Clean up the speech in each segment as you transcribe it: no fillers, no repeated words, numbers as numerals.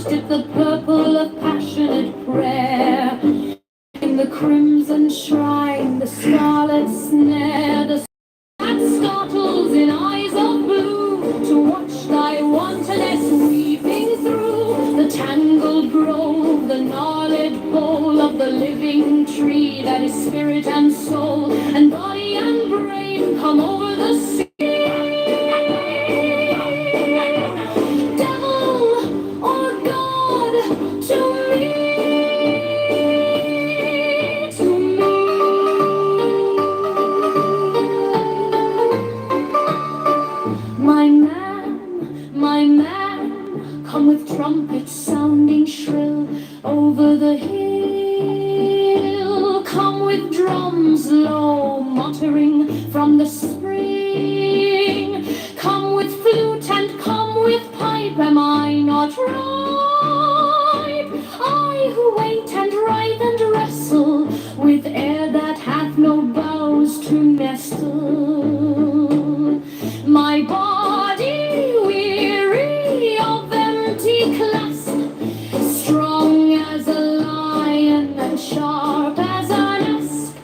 dip the purple of passionate prayer. In the crimson shrine, the scarlet snare, the that startles in eyes of blue, to watch thy wantonness weeping through the tangled grove, the gnarled bole of the living tree that is spirit and soul, and body and brain come over the sea. Devil or God, to me. My man, come with trumpets sounding shrill over the hill. Come with drums low muttering from the spring. Come with flute and come with pipe. Am I not ripe? I who wait and writhe and wrestle with air that hath no boughs to nestle. My body weary of empty clasp, strong as a lion and sharp as an asp.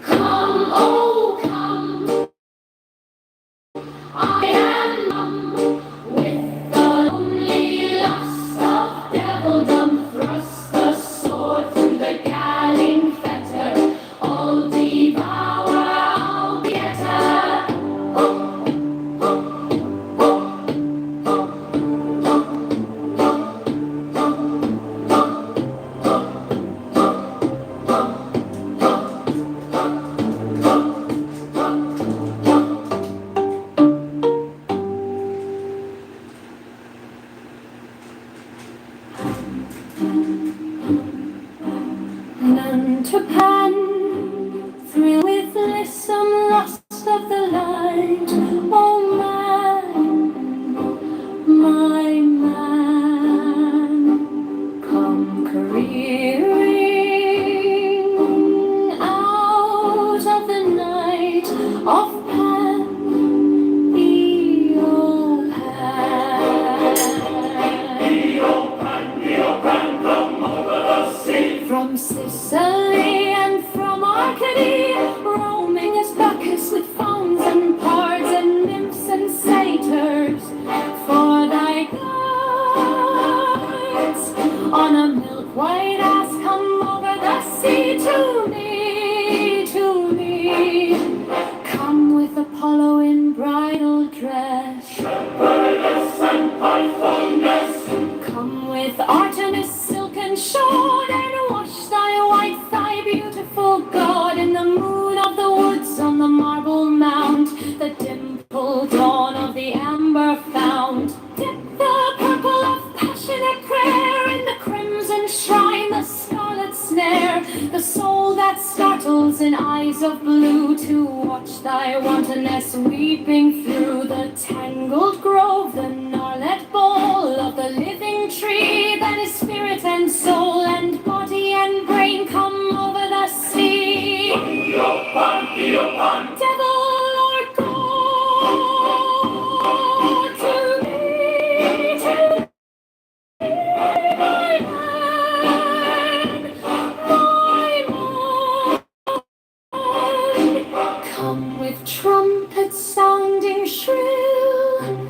Come, oh come, I am numb with the lonely lust of devildom. Thrust the sword through the galling fetter, all devour, I'll get her. None to pan, thrill with lissome lust of the light. Oh man, my man, come careering out of the night of Pan, come over the sea. From Sicily and from Arcady, roaming as Bacchus with fauns and pards and nymphs and satyrs, for thy guides on a milk-white ass come over the sea to me, to me. Come with Apollo in bridal dress, shepherdess and pythoness. Come with Artemis silken shod, and wash thy white thigh, beautiful God, in the moon of the woods on the marble mount, the dimpled dawn of the amber fount. Dip the purple of passionate prayer in the crimson shrine, the scarlet snare, the soul that startles in eyes of blue, to watch thy wantonness weeping through the tangled grove, the gnarled bole of the living tree that is spirit and soul, and body and brain come over the sea. Devil or God, to me, to me, my man, come with trumpets sounding shrill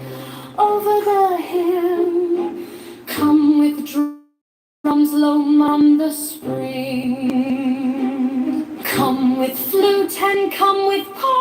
over the hill. Come with drums low on the spring. Come with flute and come with pipe.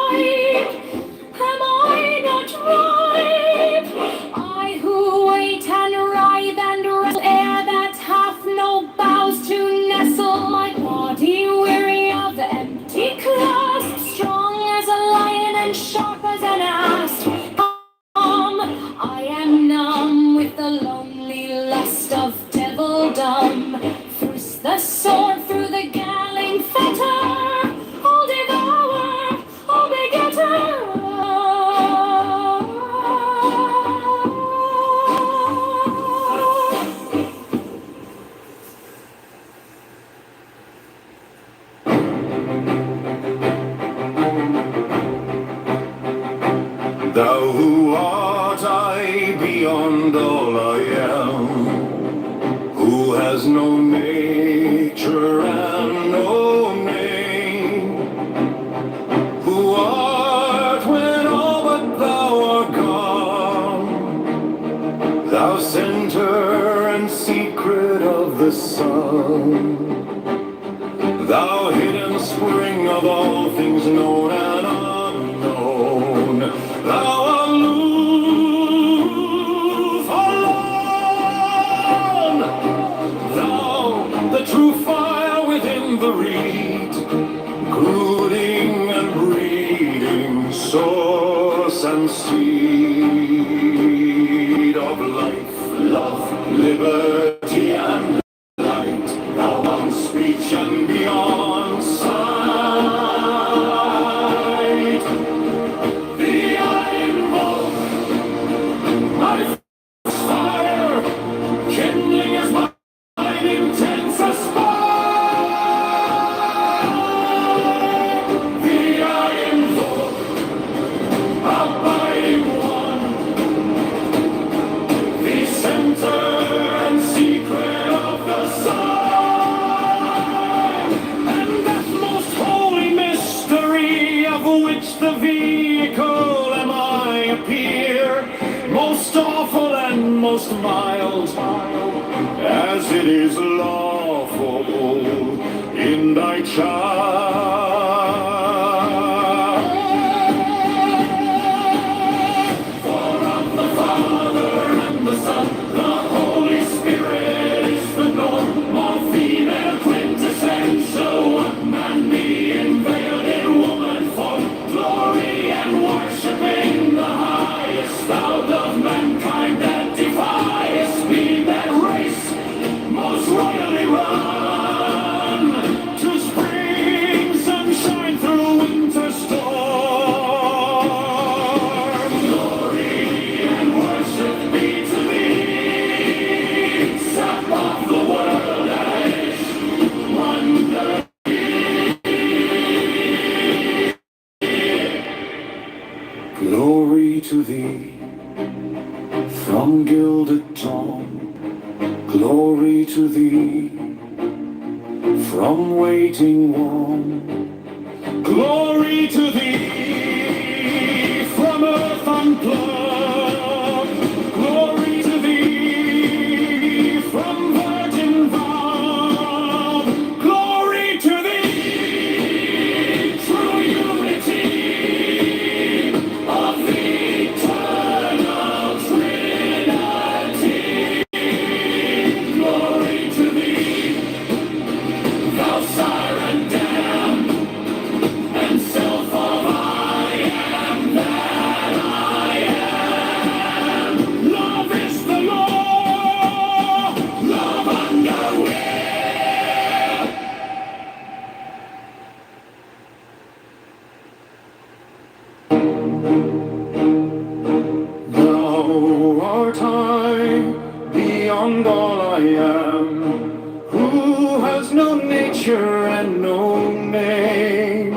has no nature and no name, who art when all but thou art gone, thou center and secret of the sun, thou hidden spring of all things known and unknown, thou aloof, alone, thou the true fire within the reed, brooding and breeding, source and seed of life, love, liberty and light, thou on speech and beyond sight. Thee I invoke, my fire, kindling as mine intense aspire. Thee I invoke, abiding one, the center and secret of the sun, and that most holy mystery of which the vehicle am I appear, most awful and most mild, as it is lawful in thy child. For of the Father and the Son, the Holy Spirit is the norm, all female quintessential, one man being veiled in woman form, glory and worshiping the highest, thou of mankind that defies, being that race most royally run, to spring sunshine through winter storm. Glory and worship be to thee, sap of the world age, wonder. Glory to thee from gilded dawn, glory to thee from waiting warm, glory to thee from earth unplugged, glory to thee from virgin vow, glory to thee, true unity of the eternal Trinity. Glory to thee, thou siren dam, and self of I am that I am. Love is the law, love under will. Thou art I, beyond all I am, who has no nature and no name,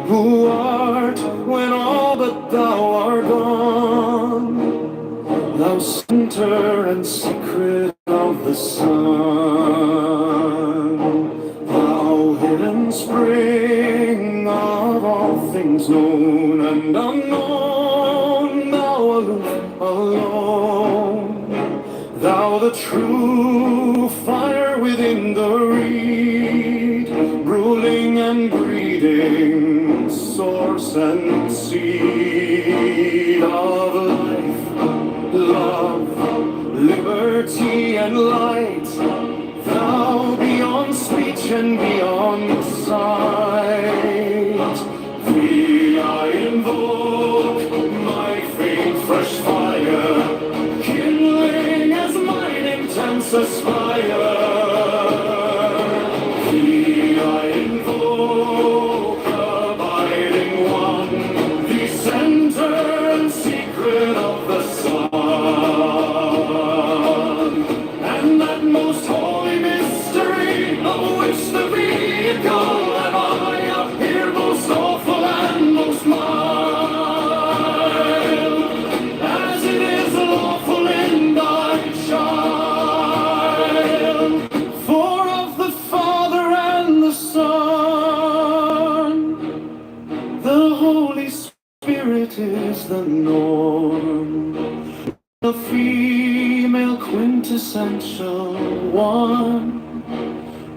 who art when all but thou art gone, thou center and secret of the sun, thou hidden spring of all things known and unknown, thou aloof, alone, thou the true fire within the reed, ruling and breeding, source and seed of life, love, liberty and light, thou beyond speech and beyond sight. Thee I invoke, my faint fresh fire, kindling as mine intense aspire. Thee I invoke, abiding one, the center and secret of the sun, and that most holy mystery of which the vehicle am I appear, most awful and most mild, as it is lawful in thy child. female quintessential one.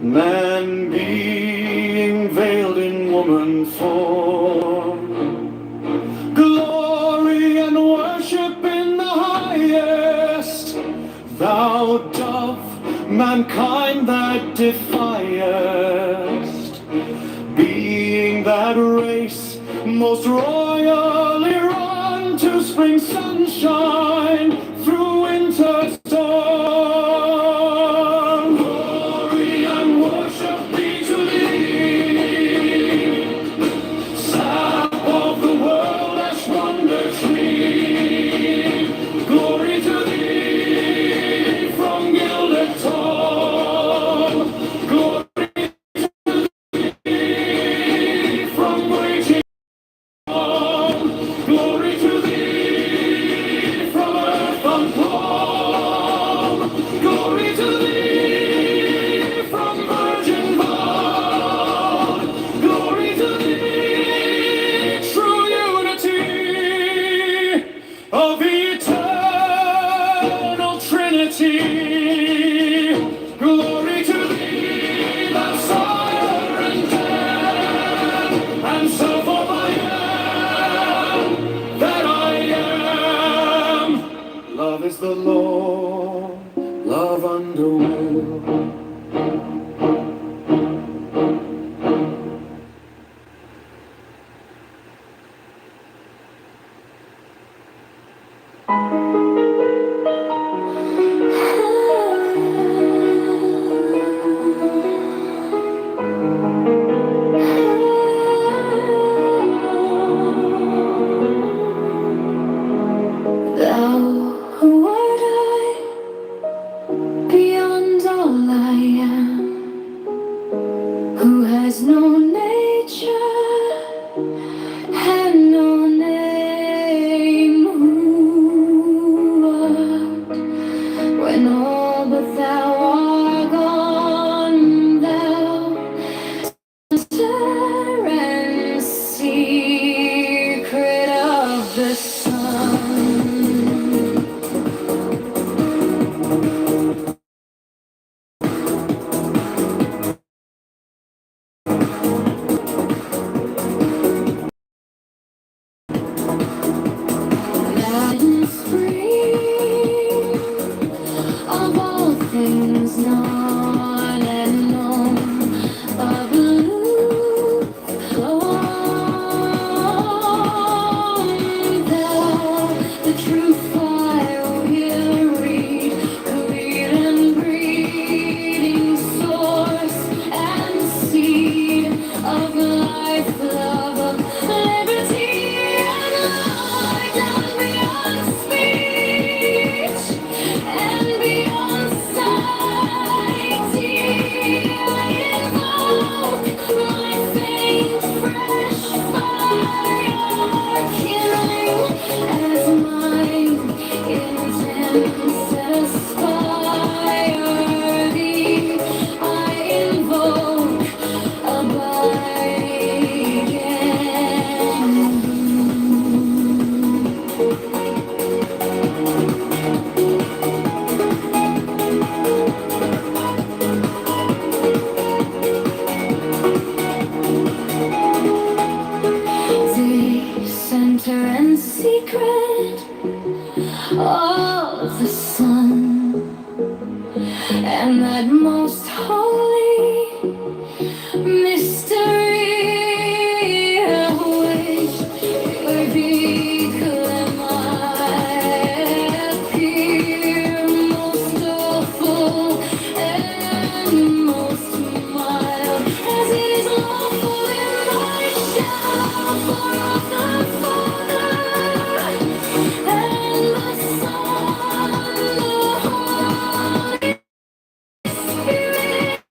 Man being veiled in woman form. Glory and worship in the highest. Thou dove, mankind that defiest. Being that race most royally run to spring sunshine through winter storm. Glory and worship be to thee, sap of the world, ash wonder tree. Glory to thee from gilded tomb. Glory from waiting home. Glory to thee from earth unborn. Glory to thee from virgin born. Glory to thee, true unity of eternal Trinity. Glory to thee, thou sire and dam, and self of I am that I am. Love is the law, love under will. Thou who art high, beyond all I am, who has no nature and no name, who art when all but thou art gone, thou center and secret of the sun. That spring of all things known and known, a blue flame, thou the true fire will read, creed and breeding source and seed of life, love of liberty and light, down beyond speech and beyond sight. I invoke my faint, fresh fire kindling as mine intends satisfy thee. I invoke abide again. The center and secret of the sun, and that most holy mystery which vehicle I appear most awful and most mild, as it is lawful in my shower of the Father and the Son, the Holy Spirit.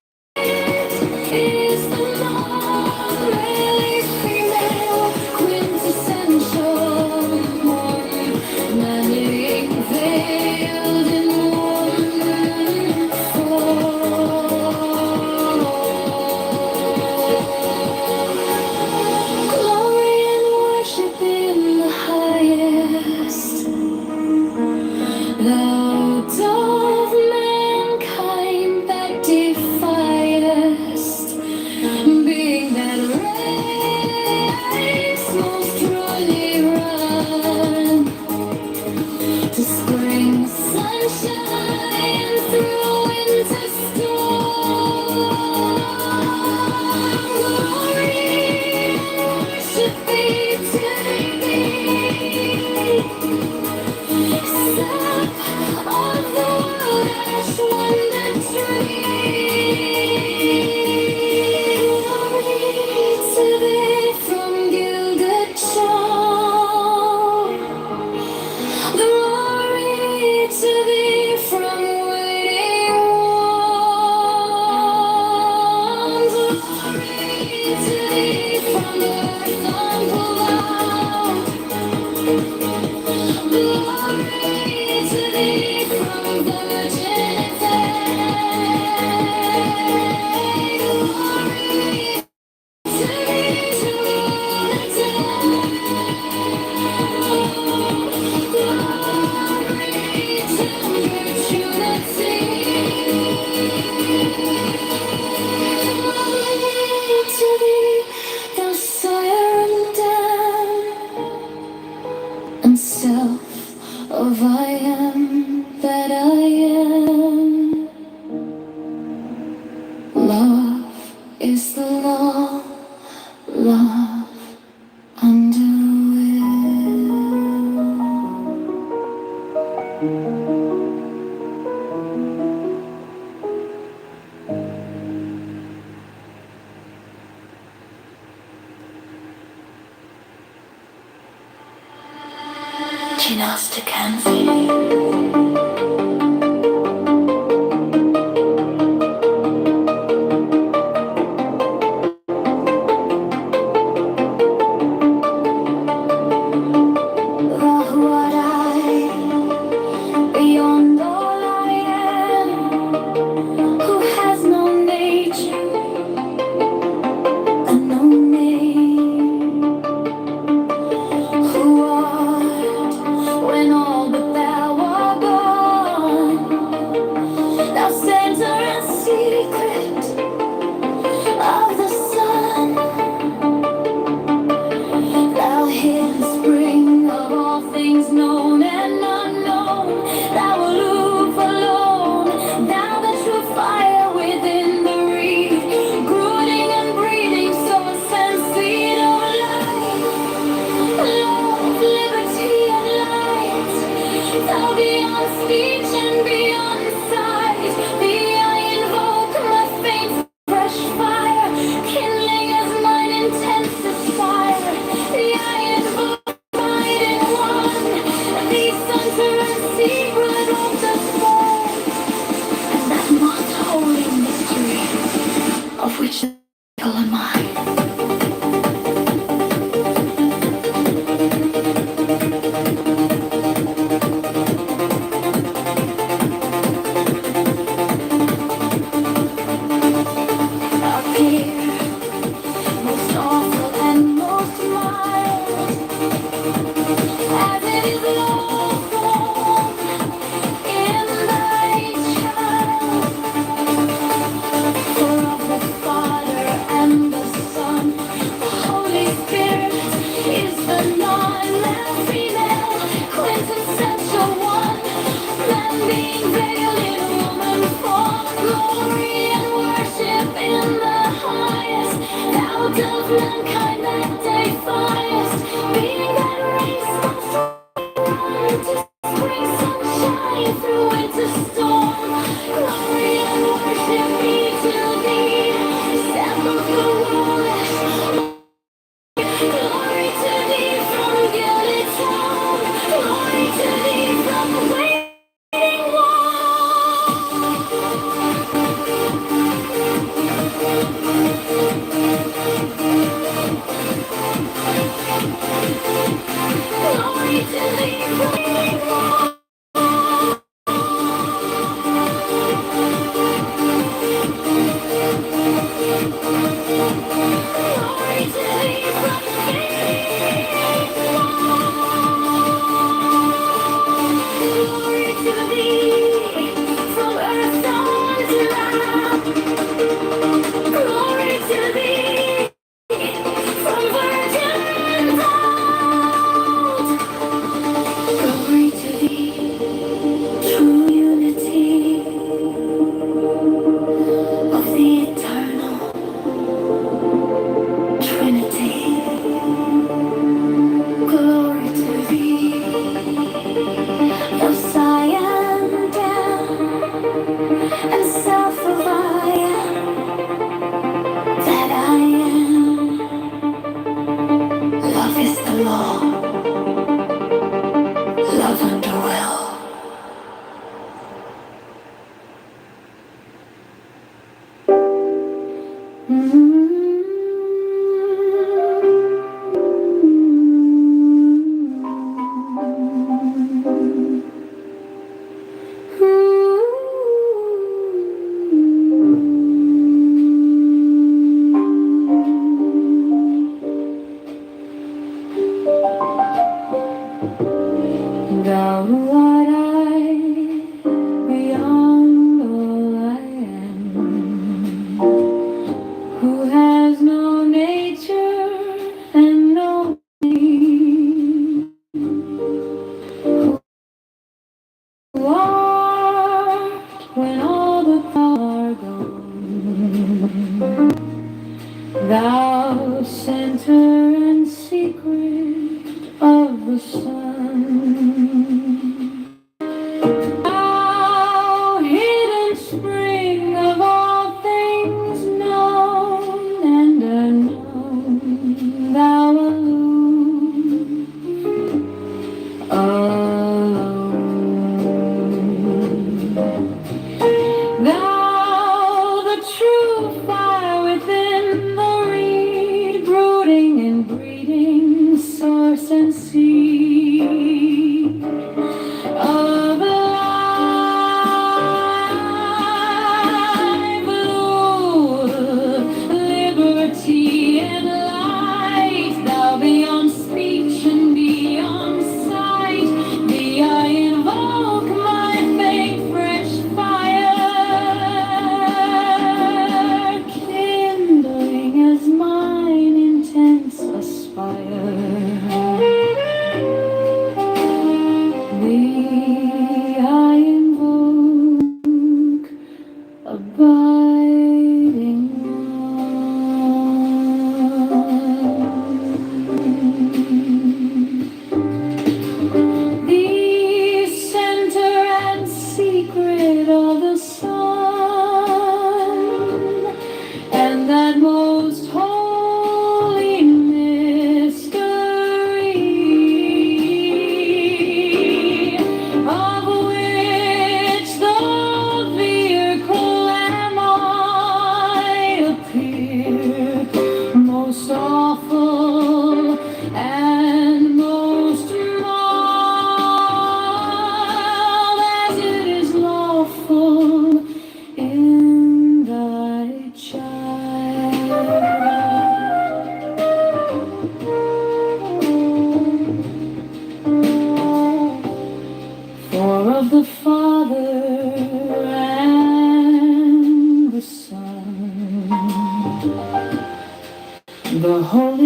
She knows to cancel.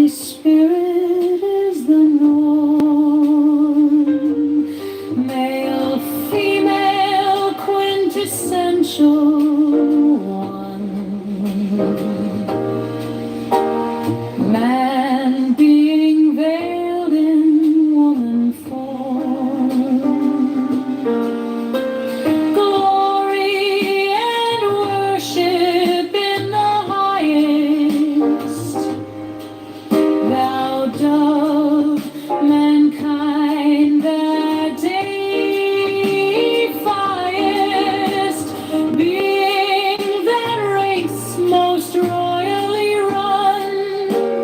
Holy Spirit is the norm. Male, female, quintessential one. Man being veiled in woman form. Glory and worship in the highest. Thou dove mankind that deifiest, being that race most royally run,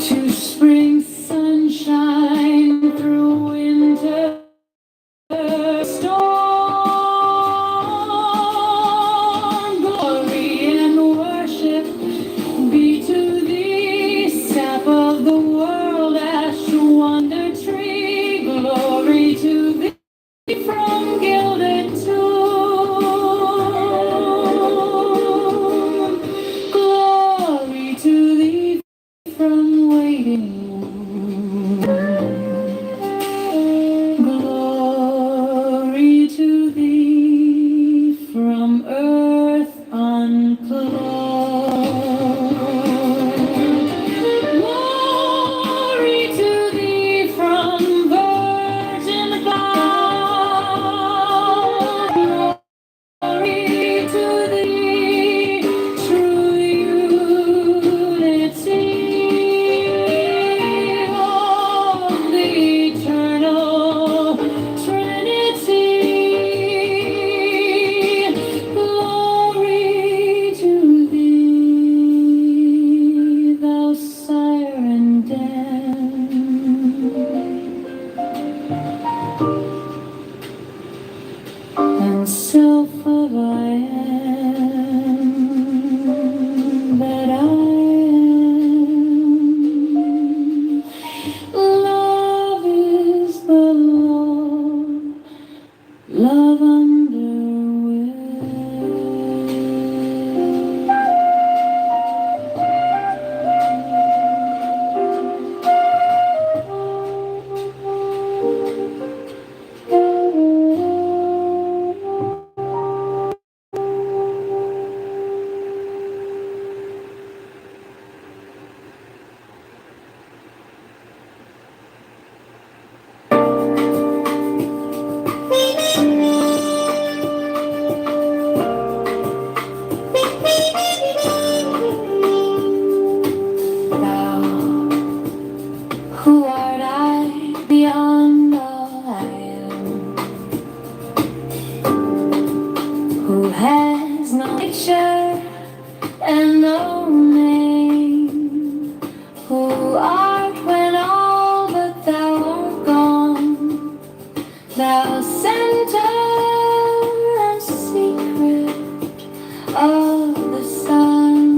to spring sunshine through winter storm. Glory and worship be to thee, sap of the world, ash wonder tree. Glory to thee from gilded tomb. Glory to thee from waiting womb. Glory to thee from earth unclothed. Glory to thee from virgin vow. Glory to thee, true unity of the eternal Trinity. Glory to thee, thou sire and dam, and self of I am that I am. Love is the law, love under will. Thou, who art I beyond all I am, who has no picture and no name, who art when all but thou art gone, thou center and secret of the sun.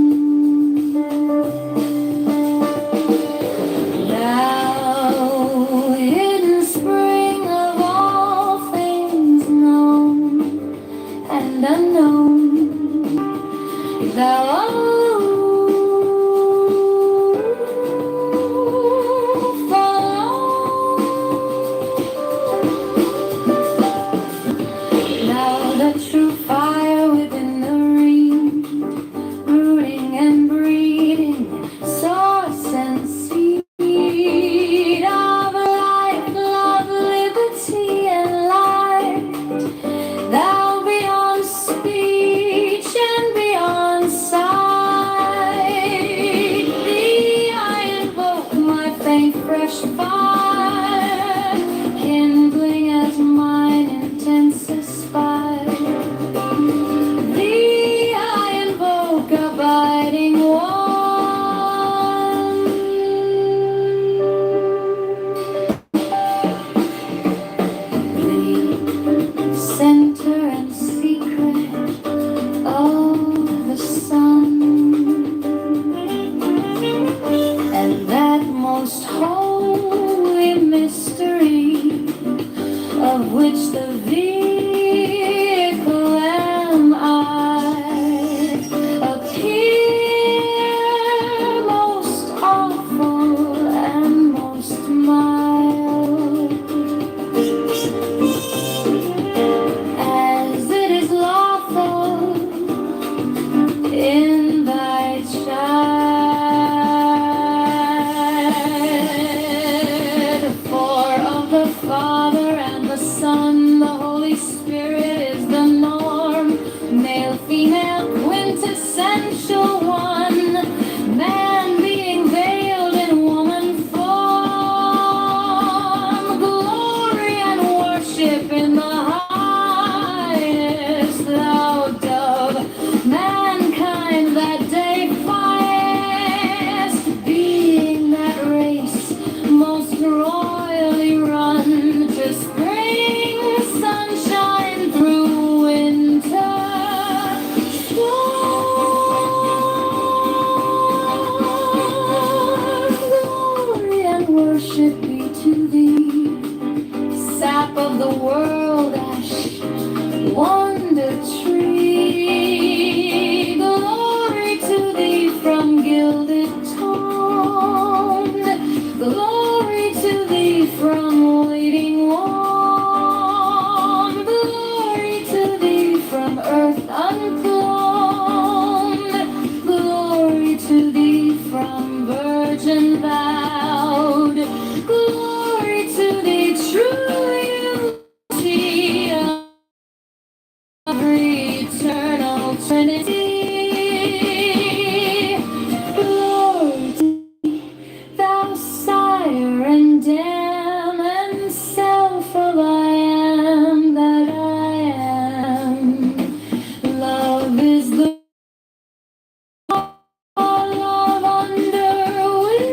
Thou hidden spring of all things known and unknown, thou thou the true fire within the reed, rooting and breeding, source and seed of life, love, liberty, and light. Thou beyond speech and beyond sight. three eternal Trinity. Lord, thou sire and dam and self of I am that I am. Love is the all of underwear.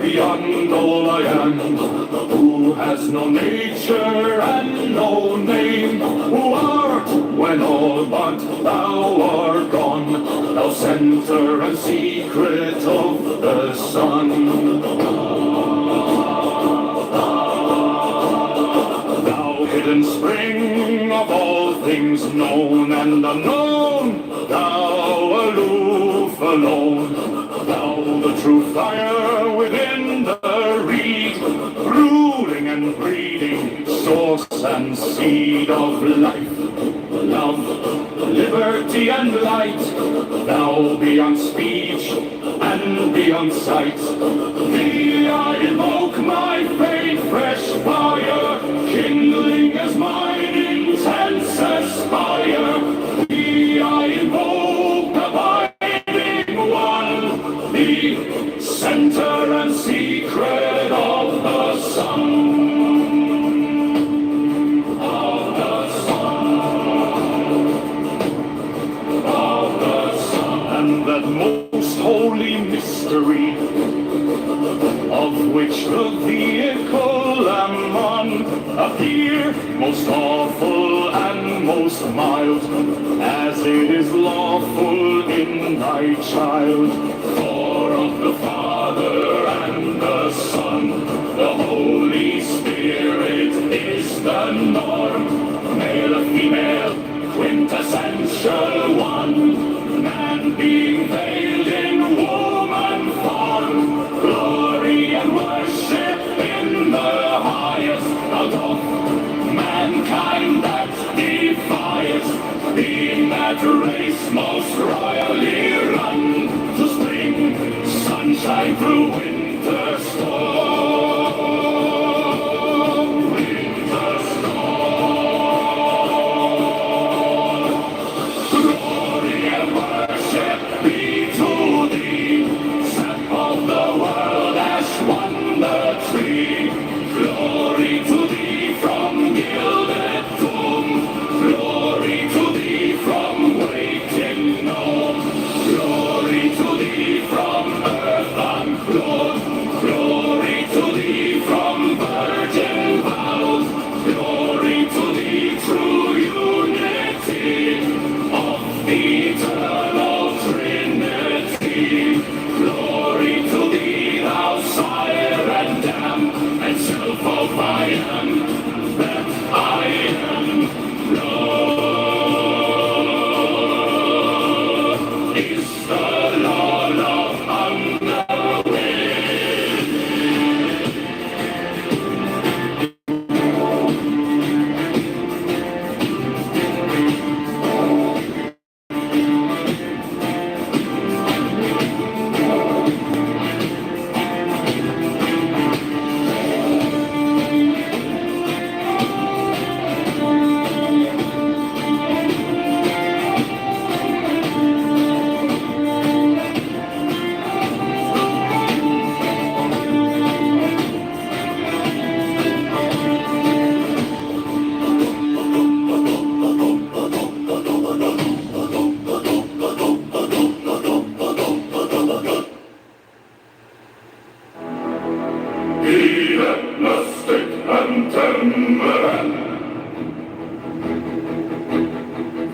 Beyond all I am, who has no nature and no name, who art when all but thou art gone, thou center and secret of the sun. Thou hidden spring of all things known and unknown, thou aloof alone, thou the true fire within the reed, ruling and breeding, source and seed of life, love, liberty and light, thou beyond speech and beyond sight. Thee I invoke my faith, fresh fire, kindling as mine intense aspire. Thee I invoke, abiding one, the center and secret of the sun. Of the sun. Of the sun. And that most holy mystery, of which the vehicle am on, appear most awful and most mild, as it is lawful in thy child. For of the Father and the Son, the Holy Spirit is the norm, male and female, quintessential one, man being veiled in woman form, glory and worship in the highest, out of mankind that defies, being that race most royally run, to spring sunshine through winter storm, winter storm. Glory and worship be to thee, sap of the world, ash wonder tree. Glory to thee from gilded tomb, glory to thee from waking gnome, glory to thee from earth unclothed, glory to thee from virgin vows, glory to thee true unity of the eternal Trinity. Glory to thee, thou sire and dam, and self of I am, that I am. Lord is the Lord of underwind.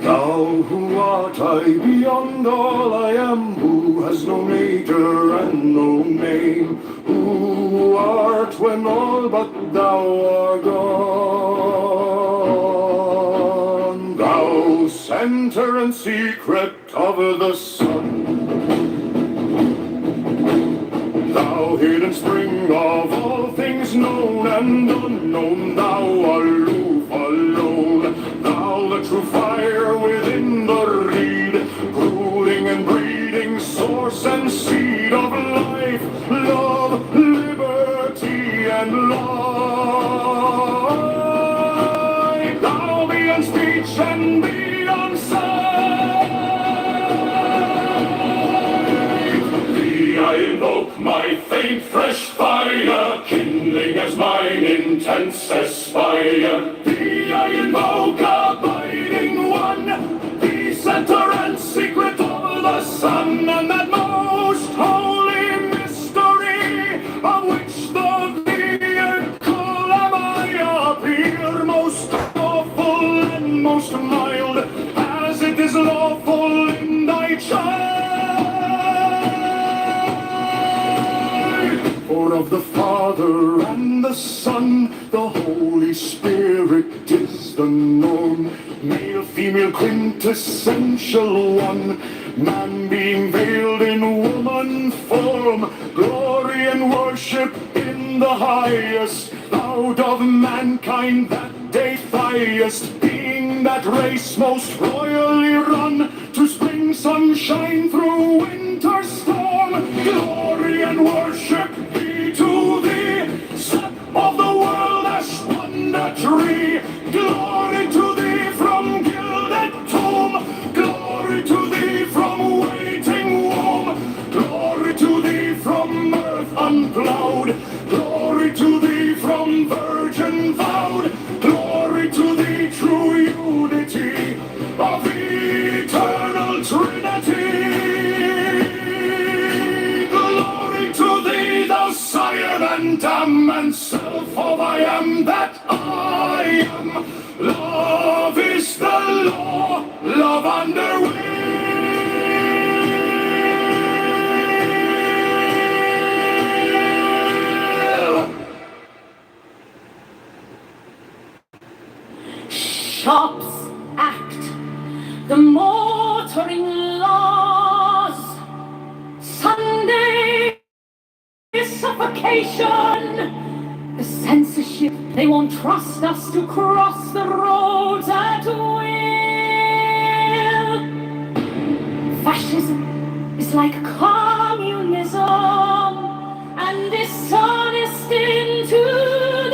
Thou who art high beyond all I am, who has no nature and no name, who art when all but thou art gone. Thou center and secret of the sun, thou hidden spring of all things known and unknown, thou aloof alone, thou the true fire within the reed, brooding and breeding, source and seed of life, love, liberty, and light. Thou beyond speech and beyond sight, thee I invoke my faint fresh fire, kindling as mine intense aspire. Thee I invoke, abiding one, the center and secret of the sun, and that most holy mystery of which the vehicle am I appear, most awful and most mild, as it is lawful in thy child. For of the Father and the Son, the Holy Spirit is the known, male, female, quintessential one, man being veiled in woman form, glory and worship in the highest, out of mankind that deifiest, being that race most royally run, to spring sunshine through winter storm, glory and worship be to thee, step of the world as wonder tree, glory to thee from gilded tomb, glory to thee from waiting womb, glory to thee from earth unplowed, glory to thee from virgin vowed, glory to thee true unity of eternal Trinity. Glory to thee, thou sire and dam and self of I am that I am. Love is the law, love under will. Shops act the motoring laws, Sunday suffocation, the censorship, they won't trust us to cross the roads at will. Fascism is like communism, and dishonest into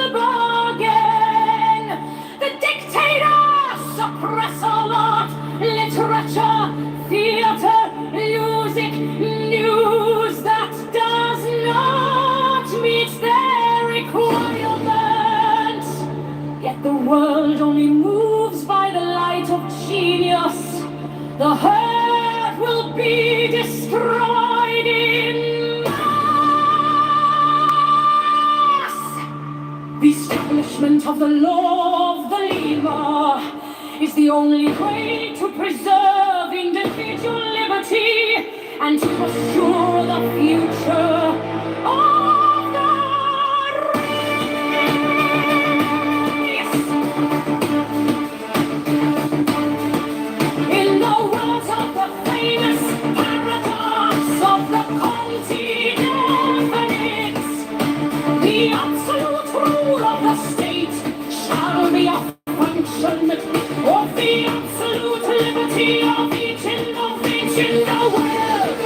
the bargain. The dictators suppress all art, literature, theater, music, news that does not meet their requirements. Yet the world only moves by the light of genius. The earth will be destroyed in mass. The establishment of the law of the lemur is the only way to preserve individual liberty and to assure the future of the race. In the words of the famous paradox of the Conti-Definite, the absolute rule of the state shall be a function of the absolute liberty of each innovation in the world.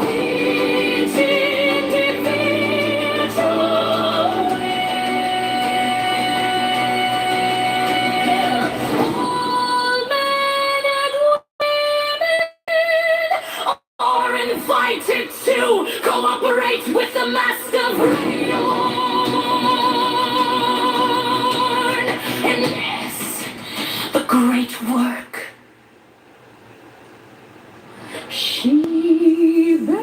reaching defeat to will. All men and women are invited to cooperate with the Master Rayon in this, the great work. She reigns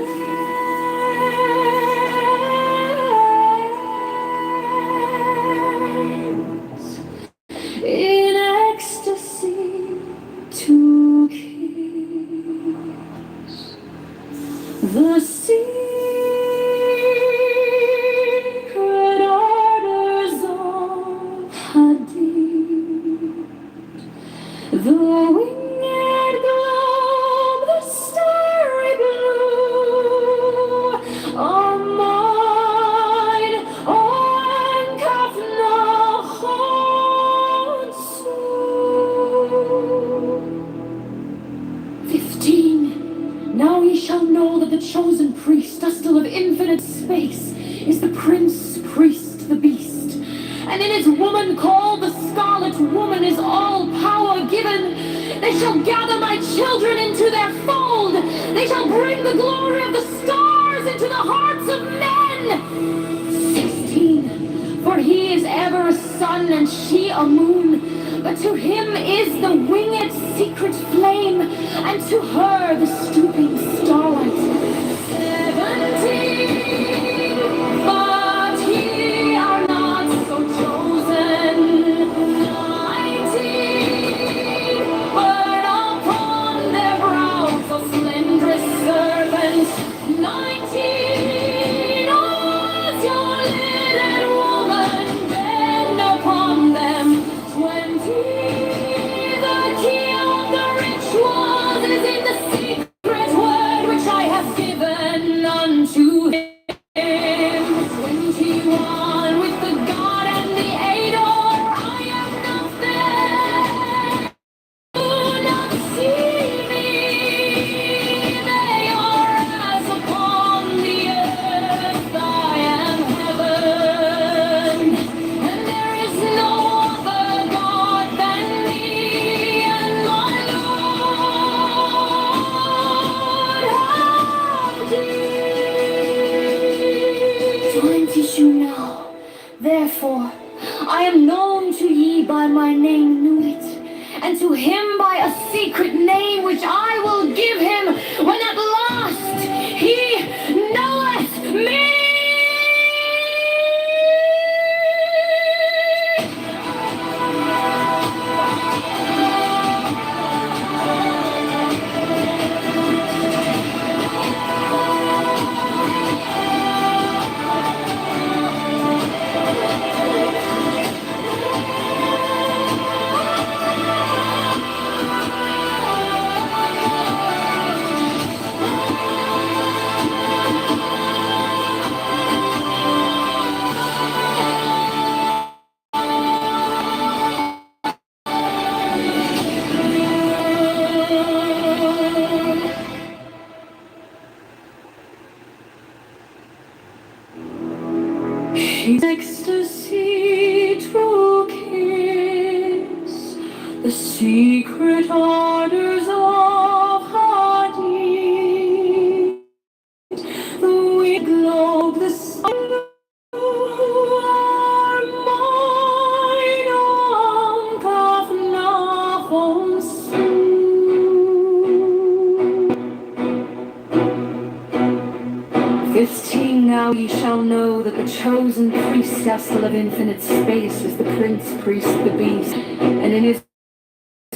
in ecstasy to kiss the secret orders of Hadid, the winged globe, the starry blue, are mine on Kafnachon soon. 15. Now ye shall know that the chosen priest, still of infinite space, is the prince priest, the beast. And in his woman called the scarlet woman is all power given. They shall gather my children into their fold. They shall bring the glory of the stars into the hearts of men. 16. For he is ever a sun and she a moon. But to him is the winged secret flame, and to her the stooping starlight. 17. But ye are not so chosen. 19. Burn upon their brows a slenderous serpent. 19. Was your little woman bend upon them. 20. The key of the rituals is in the secret word which I have given unto him. 21. With the God and the Ador, I am nothing. Do not see me. They are as upon the earth. I am heaven. And there is no other God than me and my Lord. How deep. 22 now. Therefore, I am known to ye by my name Nuit, and to him by a secret name which I will give him when at last he knoweth me. She's ecstasy to kiss the secret orders of Hadid. The winged globe, the sun, are mine on Kafnachon soon. 15. Now ye shall know that the chosen priest, still of infinite space, is the prince priest, the beast. And in his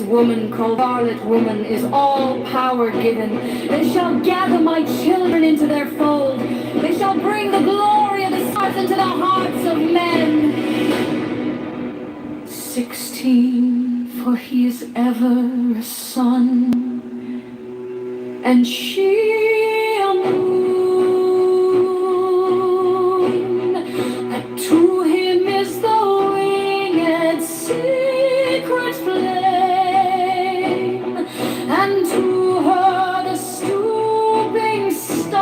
woman called Scarlet Woman is all power given. They shall gather my children into their fold. They shall bring the glory of the stars into the hearts of men. 16. For he is ever a sun, and she a moon. And to him is the winged secret flame, and to her the stooping star.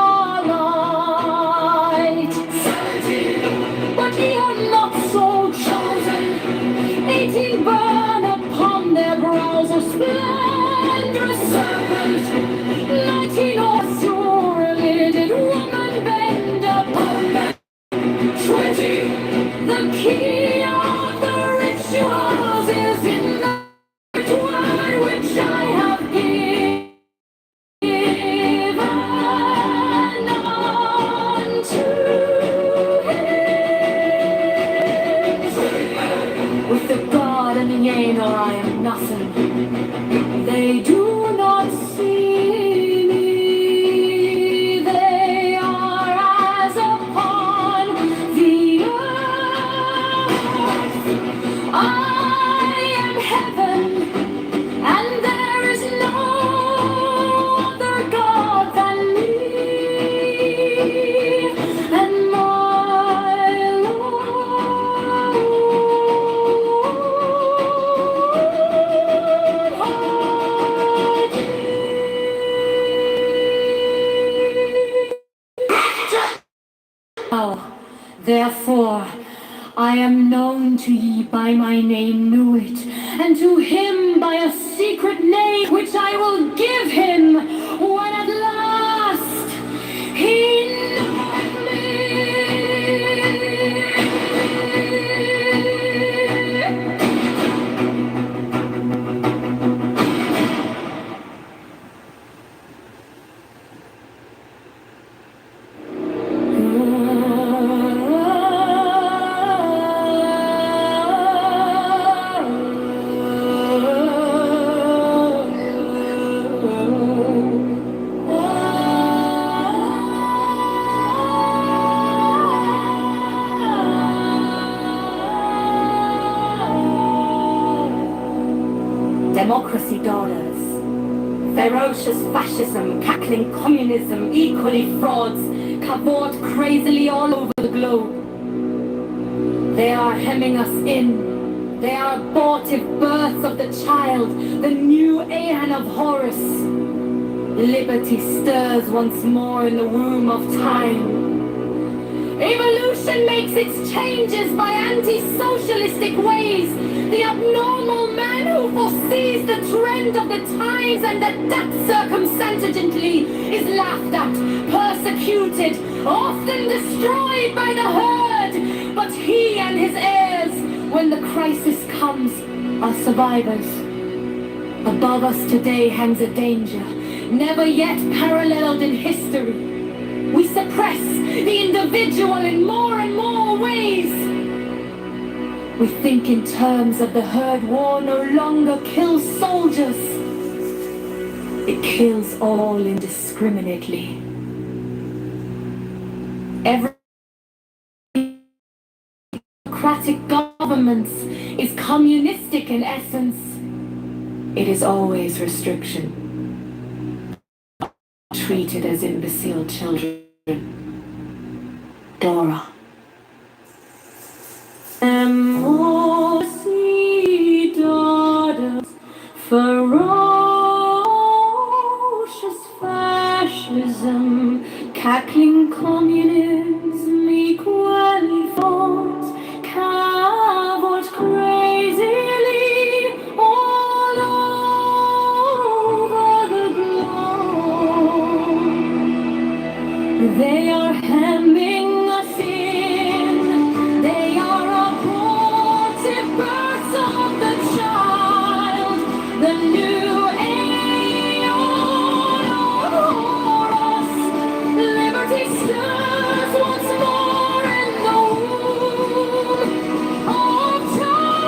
now. Therefore, I am known to ye by my name knew it, and to him by a secret name which I will give him when at last he knoweth me. Democracy daughters, ferocious fascism, cackling communism, equally frauds, cavort crazily all over the globe. They are hemming us in. They are abortive births of the child, the new Aeon of Horus. Liberty stirs once more in the womb of time. Evolution makes its changes by anti-socialistic ways. The abnormal man who foresees the trend of the times and that circumstantially is laughed at, persecuted, often destroyed by the herd. But he and his heirs, when the crisis comes, are survivors. Above us today hangs a danger, never yet paralleled in history. We suppress the individual in more and more ways. We think in terms of the herd. War no longer kills soldiers. It kills all indiscriminately. Every democratic government is communistic in essence. It is always restriction. Treated as imbecile children. Dora. Democracy daughters, ferocious fascism, cackling communism, equally fought, cavort crazily all over the globe. They are hemming us in. They are abortive births of the child, the new Aeon of Horus. Liberty stirs once more in the womb of time.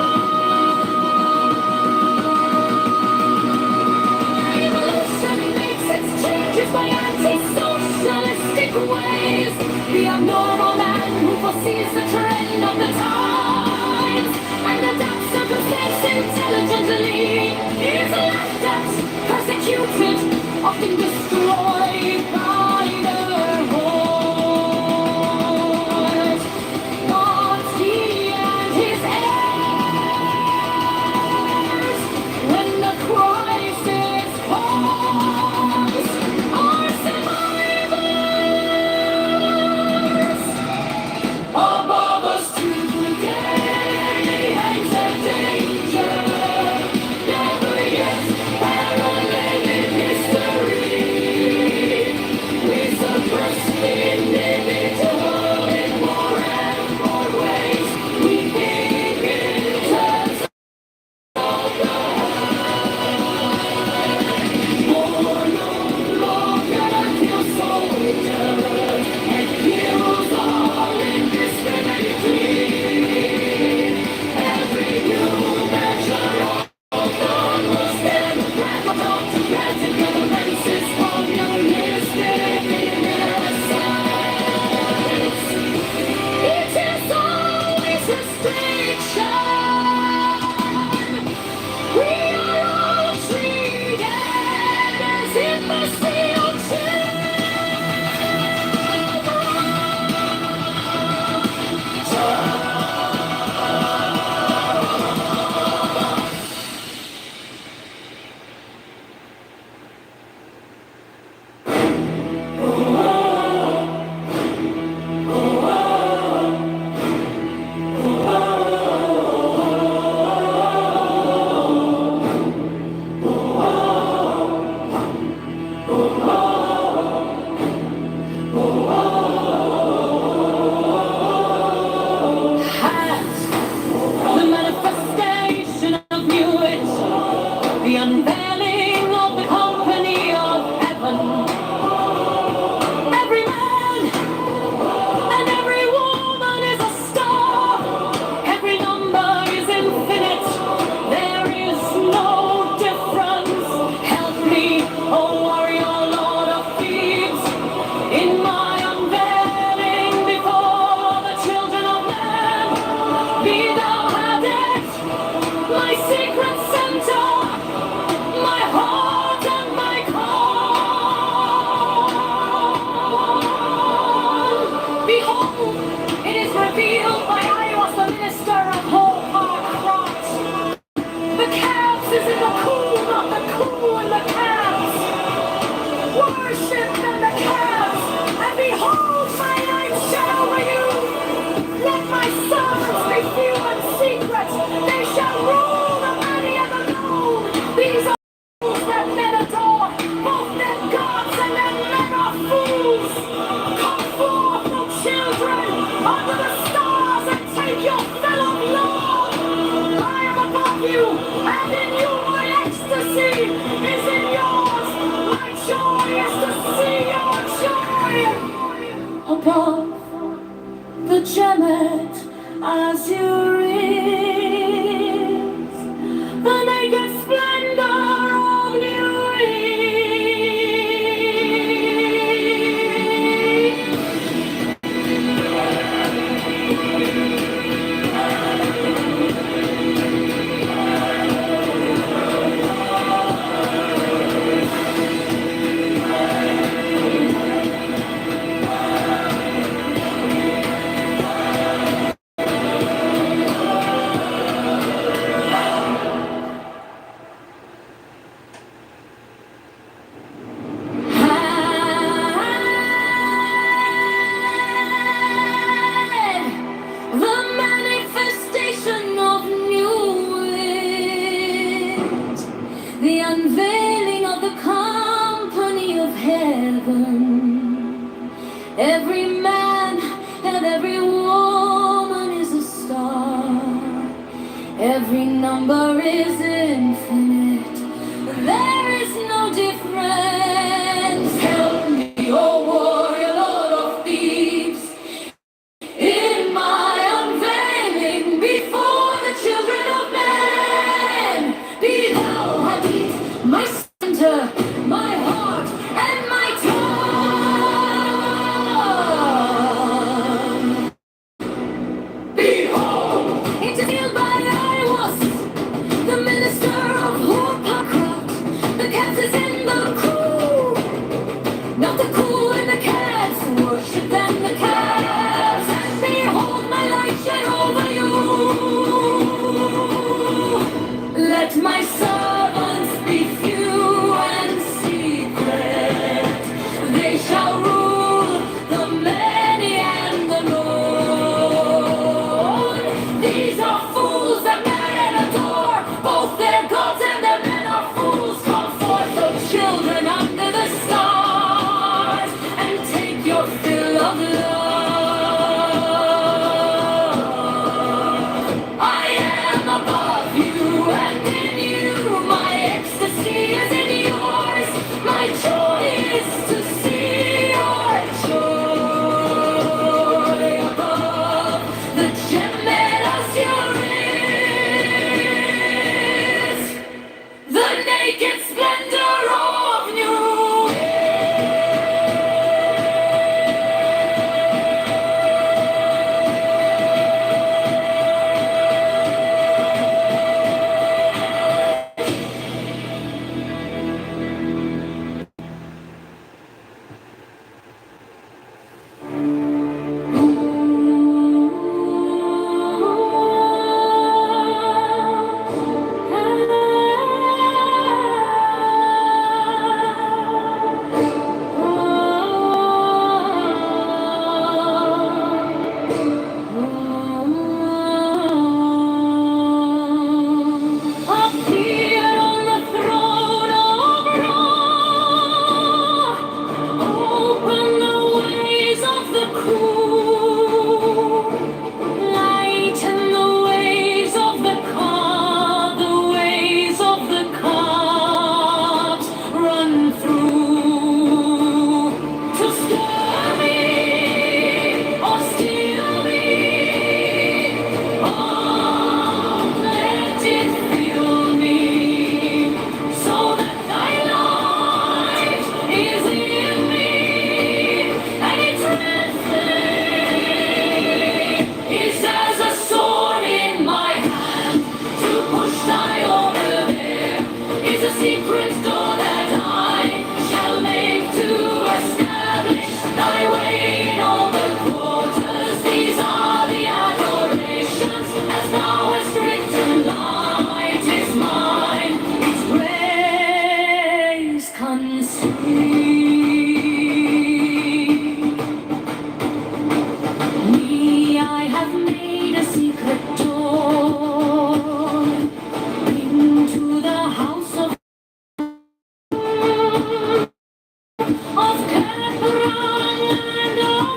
Evolution makes its changes by anti-socialistic ways. The abnormal man who foresees the trend of the times and adapts circumstance intelligently is laughed at, persecuted, often destroyed by the horde. But he and his heirs, when the crisis comes, are survivors. Above us today hangs a danger, never yet parallel in history. heaven. Every man and every woman is a star. Every number is infinite. There is no difference. Help me, oh warrior, Lord of Thieves, in my unveiling before the children of men. Be thou my beat, my center, my heart, and my tongue. Behold, it is sealed by I was the minister of Horpakrat. The cat is in the cool, not the cool in the cats. Worship them, the cats, and behold my light shine over you. Let my servants be few and secret. They shall rule the many and the known. These are fools that man adore. Both their gods and their men are fools. Come forth, O children under the stars, and take your fill of love. I am above you and in you. My ecstasy is in yours. My joy is to see your joy above the gem that us your is. The naked splendor of new. Appear on the throne of Ra. Open the ways of the cool. Lighten the ways of the cart, the ways of the cart. Run through to stir me or steal me. Oh, let it fill me so that thy light is in me, and its red flame is as a sword in my hand. To push thy order there is a secret door that I shall make to establish thy way in all the quarters. These are the adorations as thou hast written. Light is mine, its grace conceived. Me, I have made a secret door into the house of Kepran and of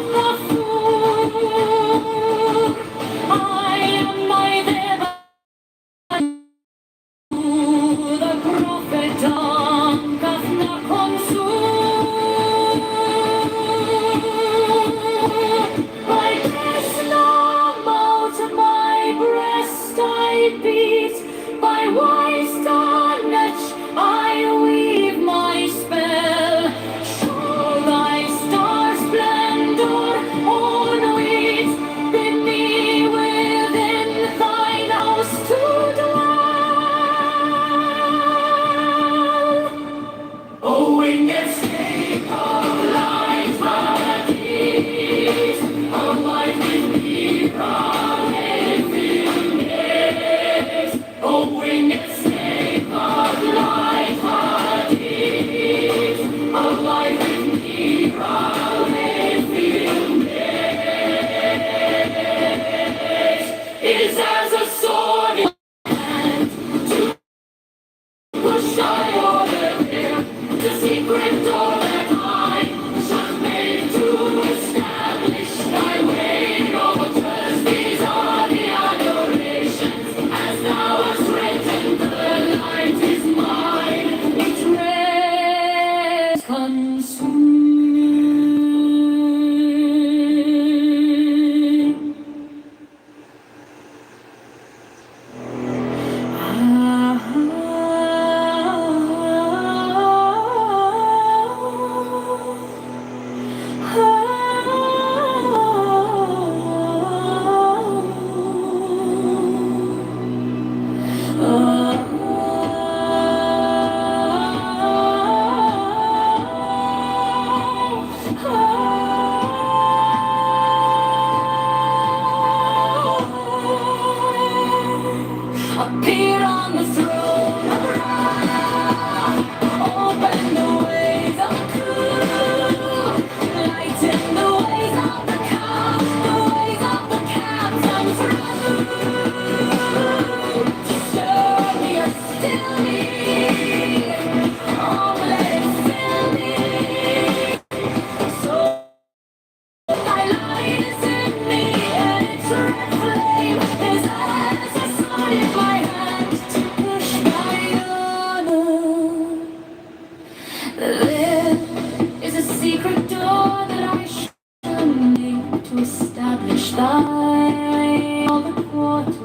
to establish thy all the quarters.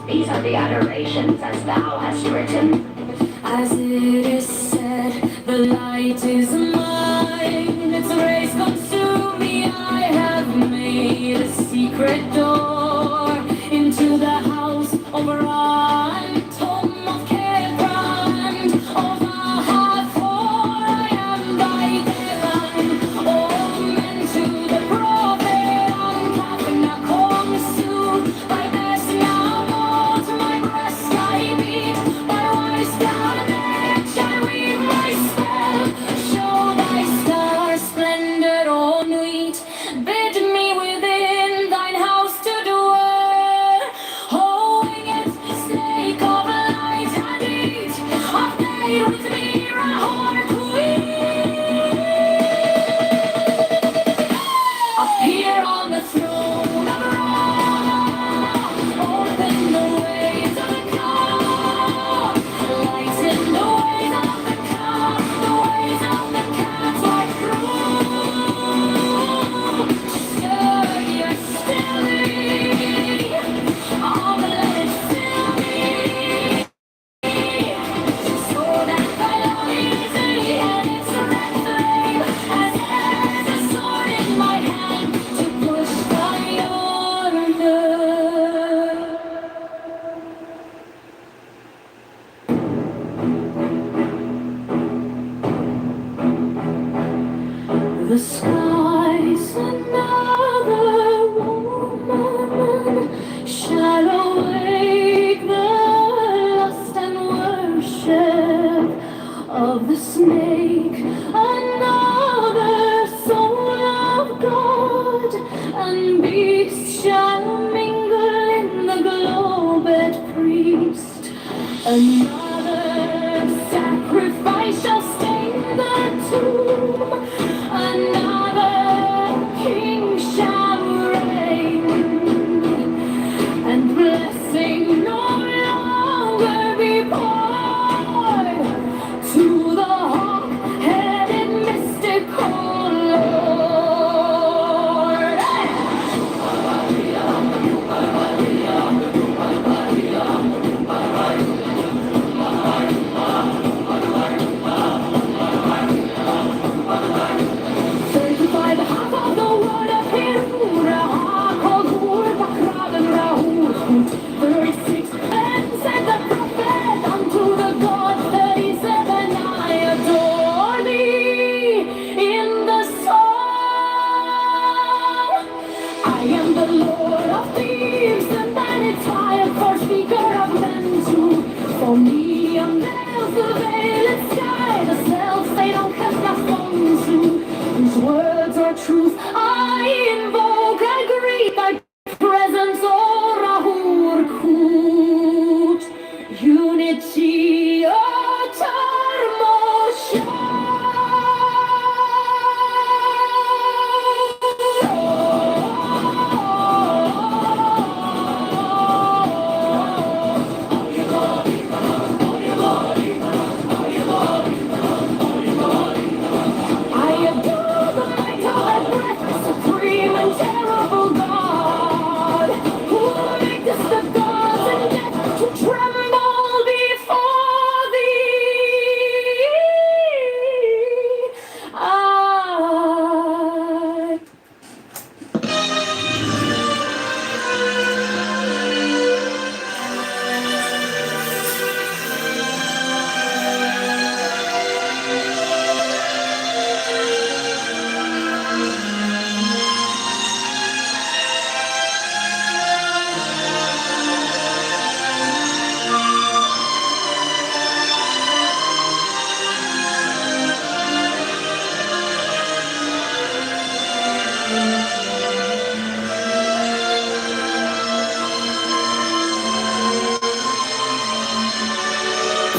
These are the adorations as thou hast written. As it is said, the light is mine, its rays consume me. I have made a secret door into the house of Ran, tomb of Kevran, of Ahafor. I am thy Devan, all men to the prophet, on Kafna Kongsu, my best now more to my breast I beat, my wise damage I weave my spell, show thy star splendor all night, bid me within thine house to dwell. Oh, winged snake of light and heat, abide with me, Rahor Queen. Appear on the throne of Ra, open the ways of the car, lighten the ways of the car, the ways of the cats like through. Stir your stilly, oh, let it fill me, so that thy love is easy and its red flame as a sword in my hand to push thy order. The skies another woman shall awake the lust and worship of the snake. Another soul of God and beast shall mingle in the globed priest. Another sacrifice shall stain the tomb. Another king shall reign, and blessing no longer be poured to the hawk-headed mystical Lord. Certify the half of the word of Hirura, called Hur, Bakrad, and Rahur. 36, and said the prophet unto the God. 37, I adore thee in the song. I am the Lord of thieves, and then it's fire for speaker of men too. For me, unveils the veiled sky, the self-same on Kefnafongsu, whose words are truth. I invoke, I greet thy presence, O Rahur Kut. Unity, I adore the might of thy breath, supreme and terrible God, who makest the gods and death to tremble before thee.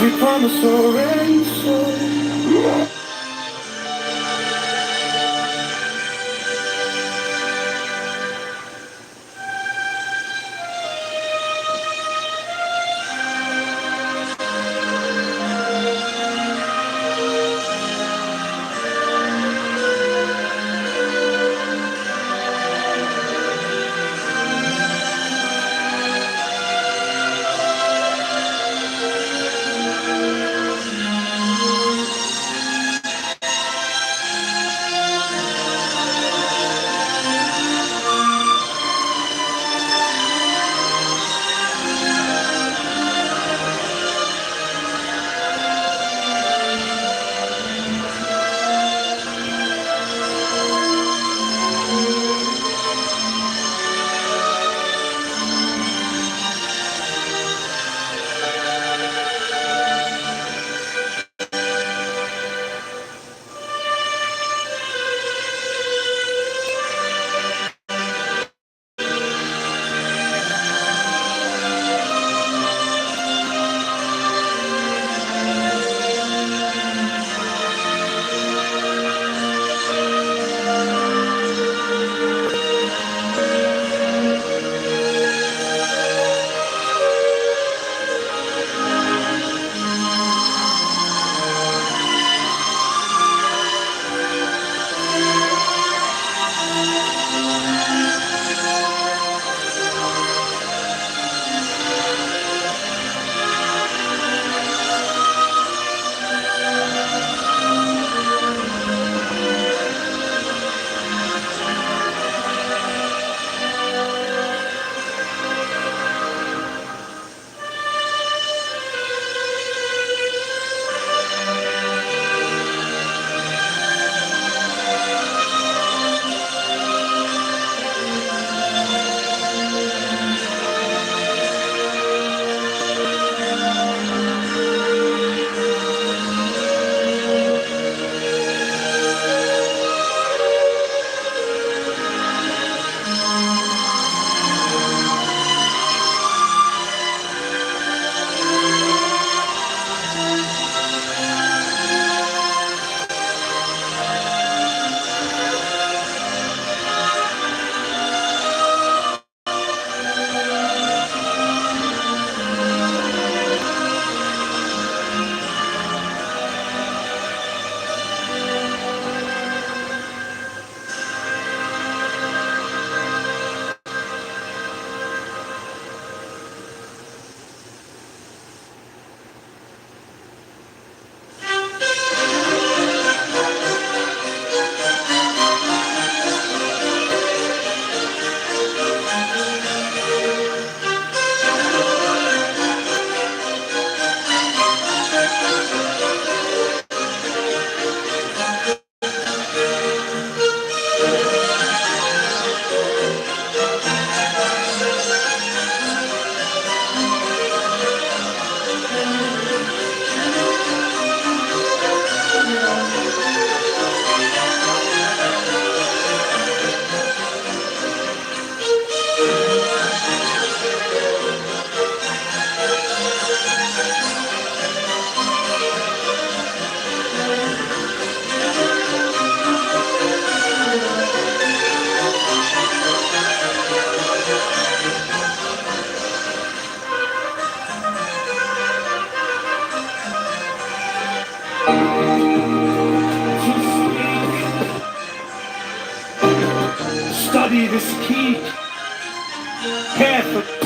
We promise our answer. Study this key carefully.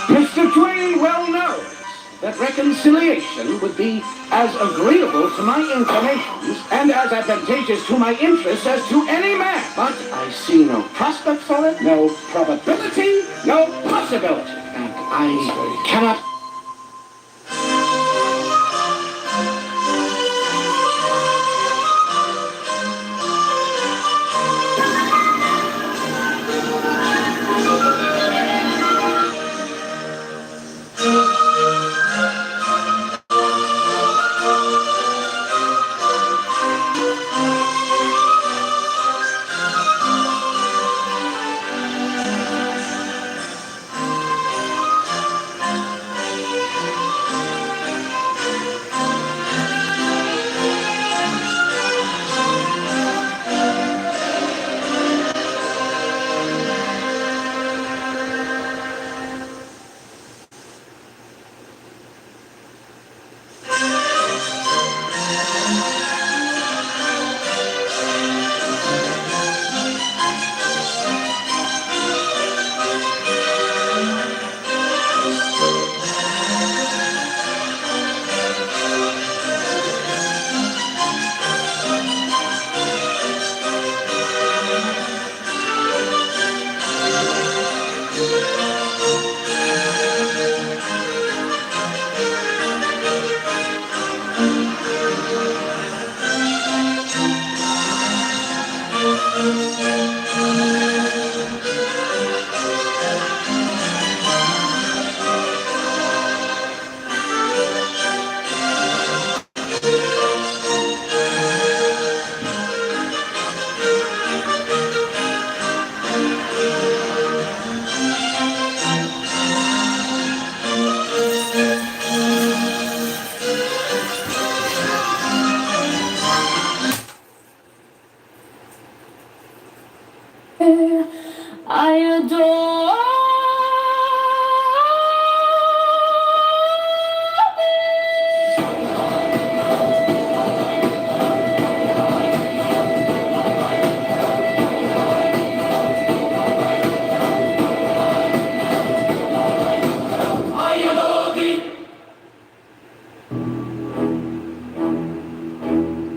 Mr. Twain well knows that reconciliation would be as agreeable to my inclinations and as advantageous to my interests as to any man. But I see no prospect for it, no probability, no possibility. And I cannot. I adore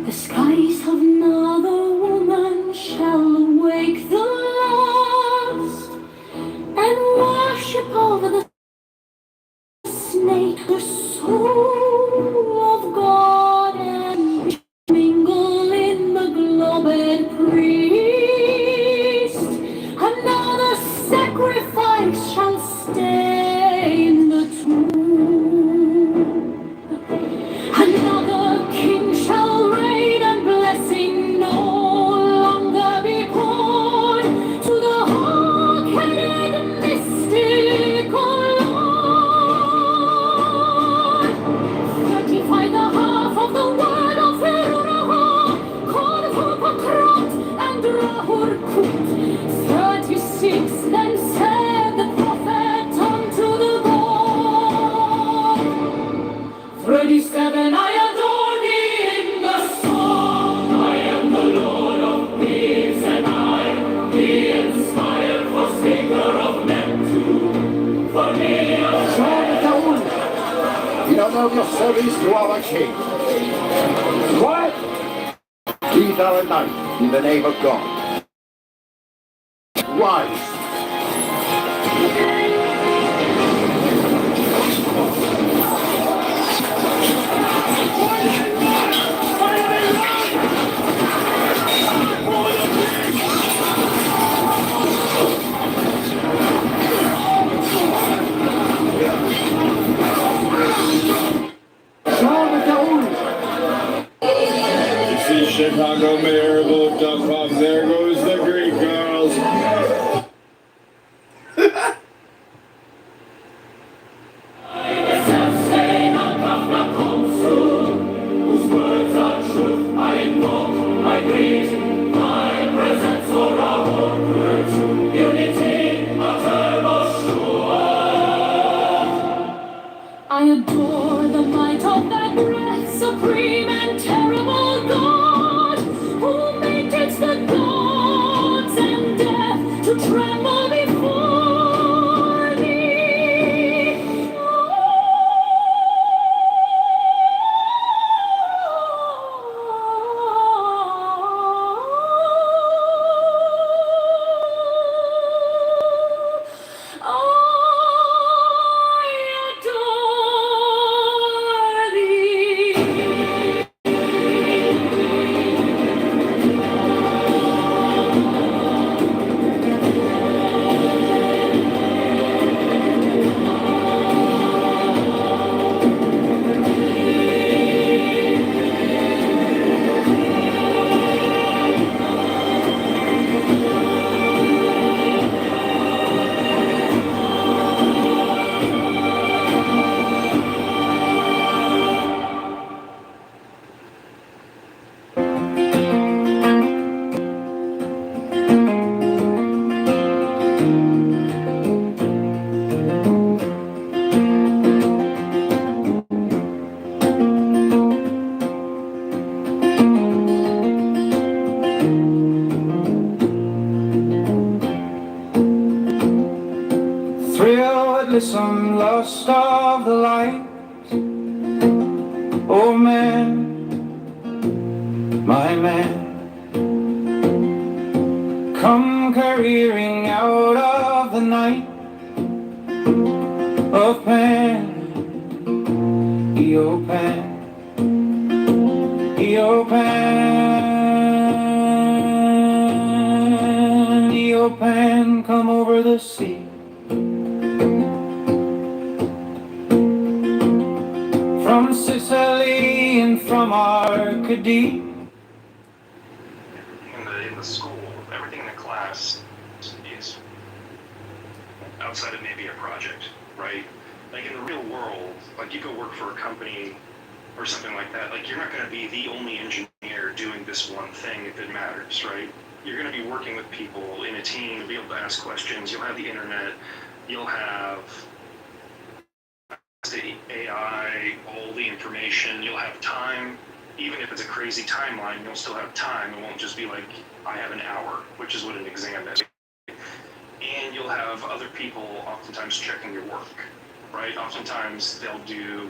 the skies of another woman shall awake the lost and worship over the snake, the soul of God, and mingle in the globed priest. Another sacrifice shall stay in the tomb. Another king shall reign, and blessing no longer be poured to the hawk-headed mystical Lord. 35 the half of the word of Feruraha, Korvupakrat and Rahurkut. 36 then said the prophet unto the God. 37 I adore thee in the song. I am the Lord of peace, and I, the inspired forsaker of Neptune. For me, you don't know your service to our king. Quiet! Be thou a knight in the name of God. Rise! See Chicago Mayor looked up, there goes the Greek girls. whose words are truth, I invoke, I greet, my presence or our virtue, unity, eternal sure. I adore the might of that breath, supreme and terrible God, who maintains the gods and death to tremble before thee. I adore thee. Thrilled, listen, lust of the light. Oh man, my man, come careering out of the night of Pan, Eopan, Eopan, Eopan, come over the sea. From Sicily and from Arcady. In the school, everything in the class is outside of maybe a project, right? Like in the real world, like you go work for a company or something like that, like you're not going to be the only engineer doing this one thing if it matters, right? you're going to be working with people in a team, you'll be able to ask questions, you'll have the internet, you'll have the AI, all the information, you'll have time. Even if it's a crazy timeline, you'll still have time. It won't just be like, I have an hour, which is what an exam is. And you'll have other people oftentimes checking your work, right? Oftentimes they'll do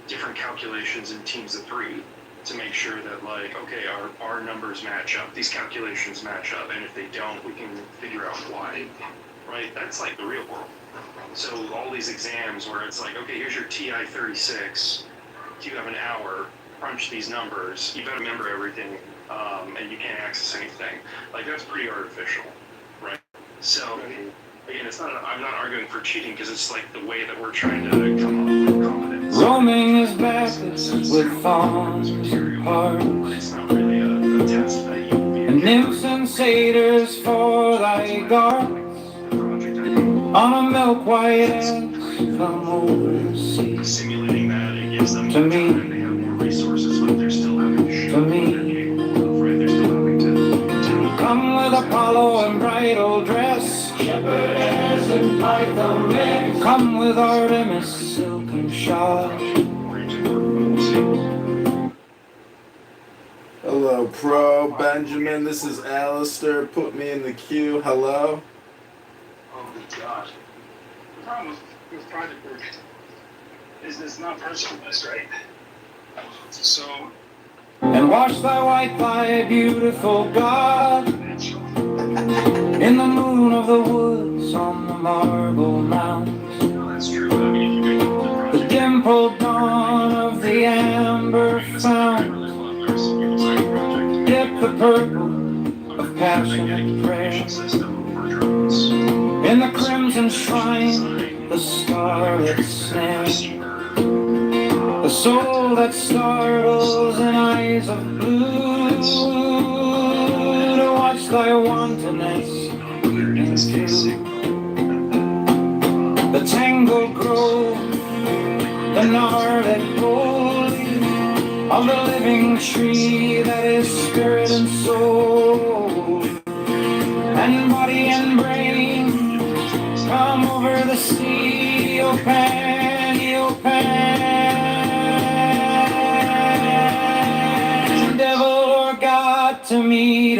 different calculations in teams of 3 to make sure that, like, okay, our numbers match up, these calculations match up, and if they don't, we can figure out why, right? That's like the real world. So all these exams where it's like, okay, here's your TI 36, you have an hour, crunch these numbers, you better remember everything, and you can't access anything. Like, that's pretty artificial, right? So, again, I'm not arguing for cheating, because it's like the way that we're trying to come up with confidence. Roaming is backwards with fawns apart, It's not really a test that you will be and nymphs and satyrs for thy guards. On a milk white ass come overseas. simulating that. It gives them To more me. time, they have more resources, but they're still having to show To me. what they're capable of, right? They're still having to Come with Apollo and bridal dress, shepherdess and python mix. Come with Artemis silken shod. Hello, Pro Benjamin. This is Alistair. Put me in the queue. Hello. Oh, good God. The problem with project work is it's not personalized, right? So, And wash thy white thigh, beautiful God, in the moon of the woods on the marble mounds. That's true. I mean, if you're going to The dimpled dawn of the amber fountain, dip the purple of passionate prayer. In the crimson shrine, the scarlet snare, the soul that startles in eyes of blue, to watch thy wantonness into the tangled grove, the gnarled gold of the living tree that is spirit and soul, and body and brain. Come over the sea, O Pan, O Pan, devil or God, to me,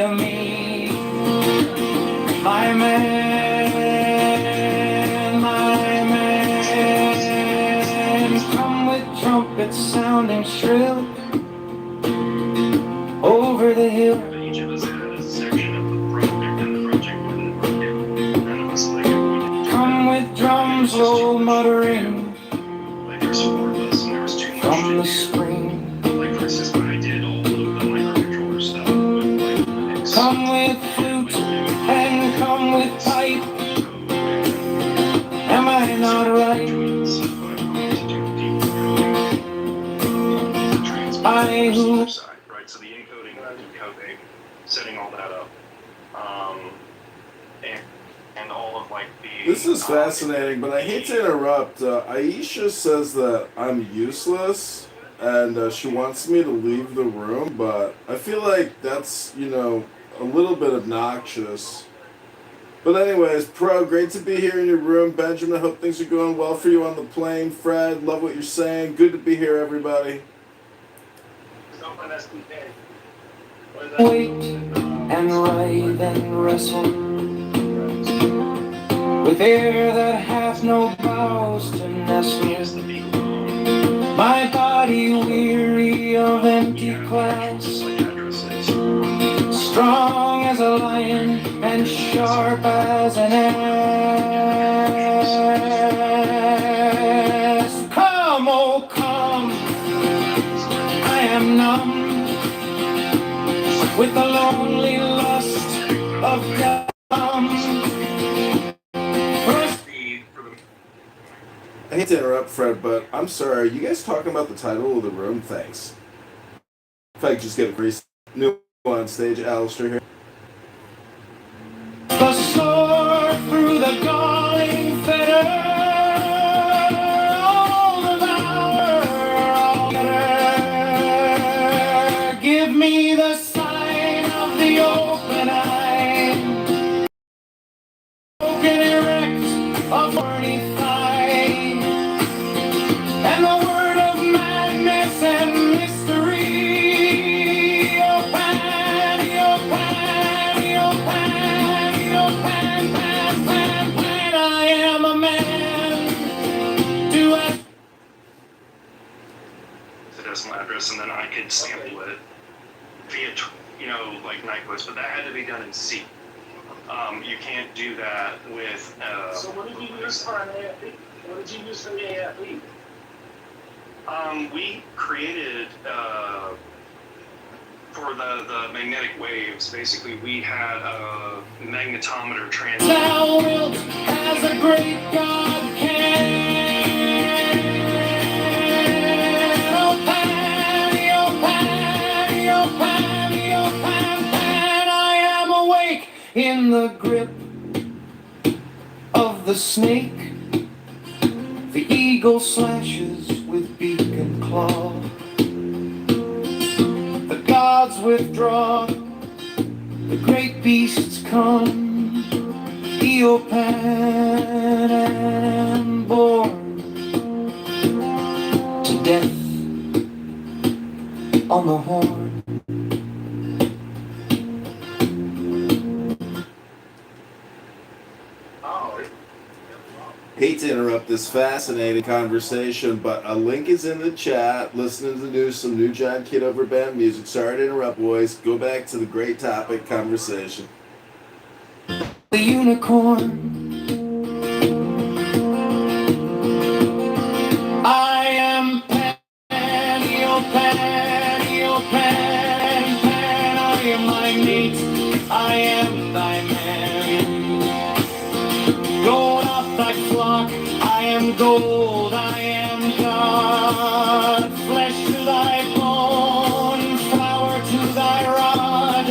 my man, my man. Come with trumpets sounding shrill over the hill. each of us had a section of the project, and the project wouldn't work it. None of us like it. Come with drums low muttering Like, there's 4 of us, and there was too much from to the do. spring. Like, for instance, when I did all of the microcontroller stuff with, like, Linux. Come with flute and come with pipe. Am I not right? I who Side, right? So the encoding and decoding, setting all that up, and all of like the. This is fascinating, but I hate to interrupt. Aisha says that I'm useless, and she wants me to leave the room, but I feel like that's, a little bit obnoxious. But anyways, Pro, great to be here in your room. Benjamin, hope things are going well for you on the plane. Fred, love what you're saying. Good to be here, everybody. wait and writhe and wrestle with air that hath no boughs to nest near. My body weary of empty class, strong as a lion and sharp as an ass. Come, oh come, I am numb with the lonely lust of dumb. I hate to interrupt, Fred, but I'm sorry. Are you guys talking about the title of the room? Thanks. If I could just get a brief new on stage, Alistair here. The sword through the galling fetter, all devour, all better. Give me the sign of the open eye. of horny thigh, and the word of madness and mystery. Oh, pan, oh, pan, oh, pan, oh, pan, pan, pan, pan. I am a man. Do I? The decimal address, and then I could sample it via, like Nyquist, but that had to be done in C. You can't do that with. So what did you use for an AFE? What did you use for the AFE? We created for the magnetic waves. Basically, we had a magnetometer transmitter. Thou wilt as a great God can. Oh, Panny, oh, Panny, oh, Panny, oh, Pan, Pan. I am awake in the grip of the snake. The eagle slashes with beak and claw. The gods withdraw. The great beasts come, Eopan and born to death on the horn. Hate to interrupt this fascinating conversation, but a link is in the chat. Listening to some new John Kitover band music. Sorry to interrupt, boys. Go back to the great topic conversation. The unicorn. I am Panny, oh, Panny, oh, Pan, Pan. I am thy mate. I am thy man. Gold off thy flock. I am gold. I am God. Flesh to thy bone. Flower to thy rod.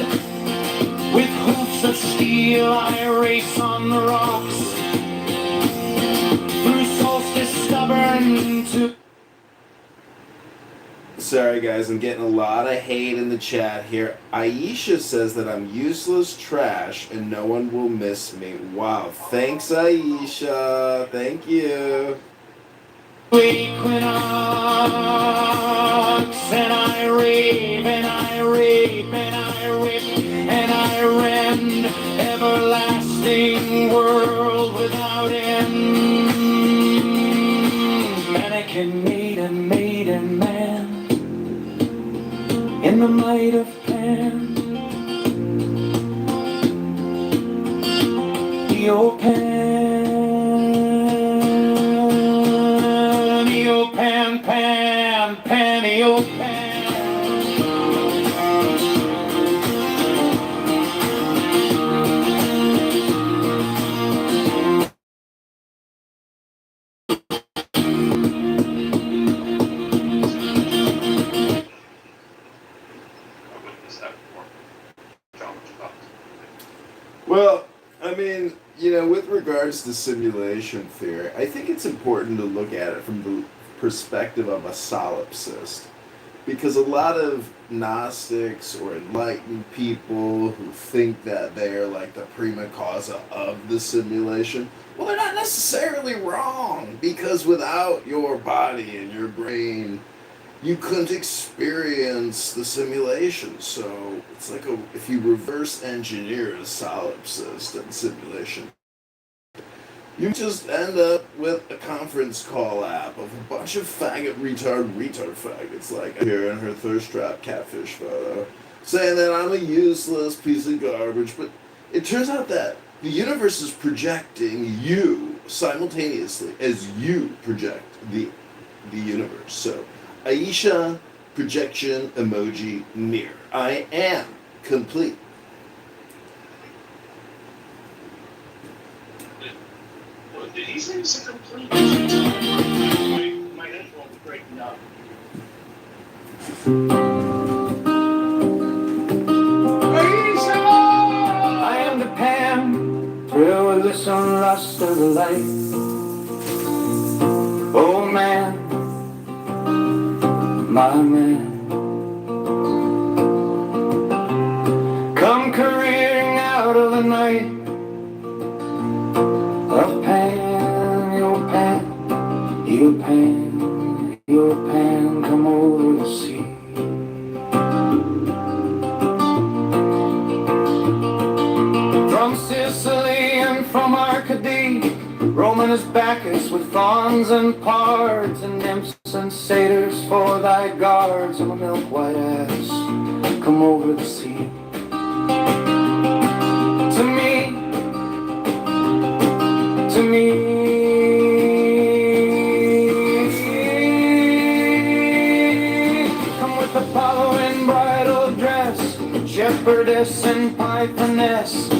With hoofs of steel I race on the rocks. Through solstice stubborn to... Sorry guys, I'm getting a lot of hate in the chat here. Aisha says that I'm useless trash and no one will miss me. Wow, thanks Aisha. Thank you. Equinox, and I rave, and I rape, and I rip, and I rend, everlasting world without end. Mannequin maiden, maiden man, in the might of Pan. Your Pan, your Pan, Pan, Pan, your Pan. Well, I mean, with regards to simulation theory, I think it's important to look at it from the perspective of a solipsist. Because a lot of Gnostics or enlightened people who think that they're like the prima causa of the simulation, well, they're not necessarily wrong. Because without your body and your brain, you couldn't experience the simulation. So it's like if you reverse engineer a solipsist and simulation, you just end up with a conference call app of a bunch of retard faggots like here in her thirst trap catfish photo, saying that I'm a useless piece of garbage. But it turns out that the universe is projecting you simultaneously as you project the universe. So Aisha, projection emoji mirror. I am complete. Did he say it's a complete? My headphone was breaking up. I am the Pan, thrill with the sunlust of the light. Oh man, my man, come careering out of the night of Pan. Roman as Bacchus with fawns and pards, and nymphs and satyrs for thy guards. I'm a milk white ass, come over the sea. To me, to me. Come with Apollo in bridal dress, shepherdess and pythoness.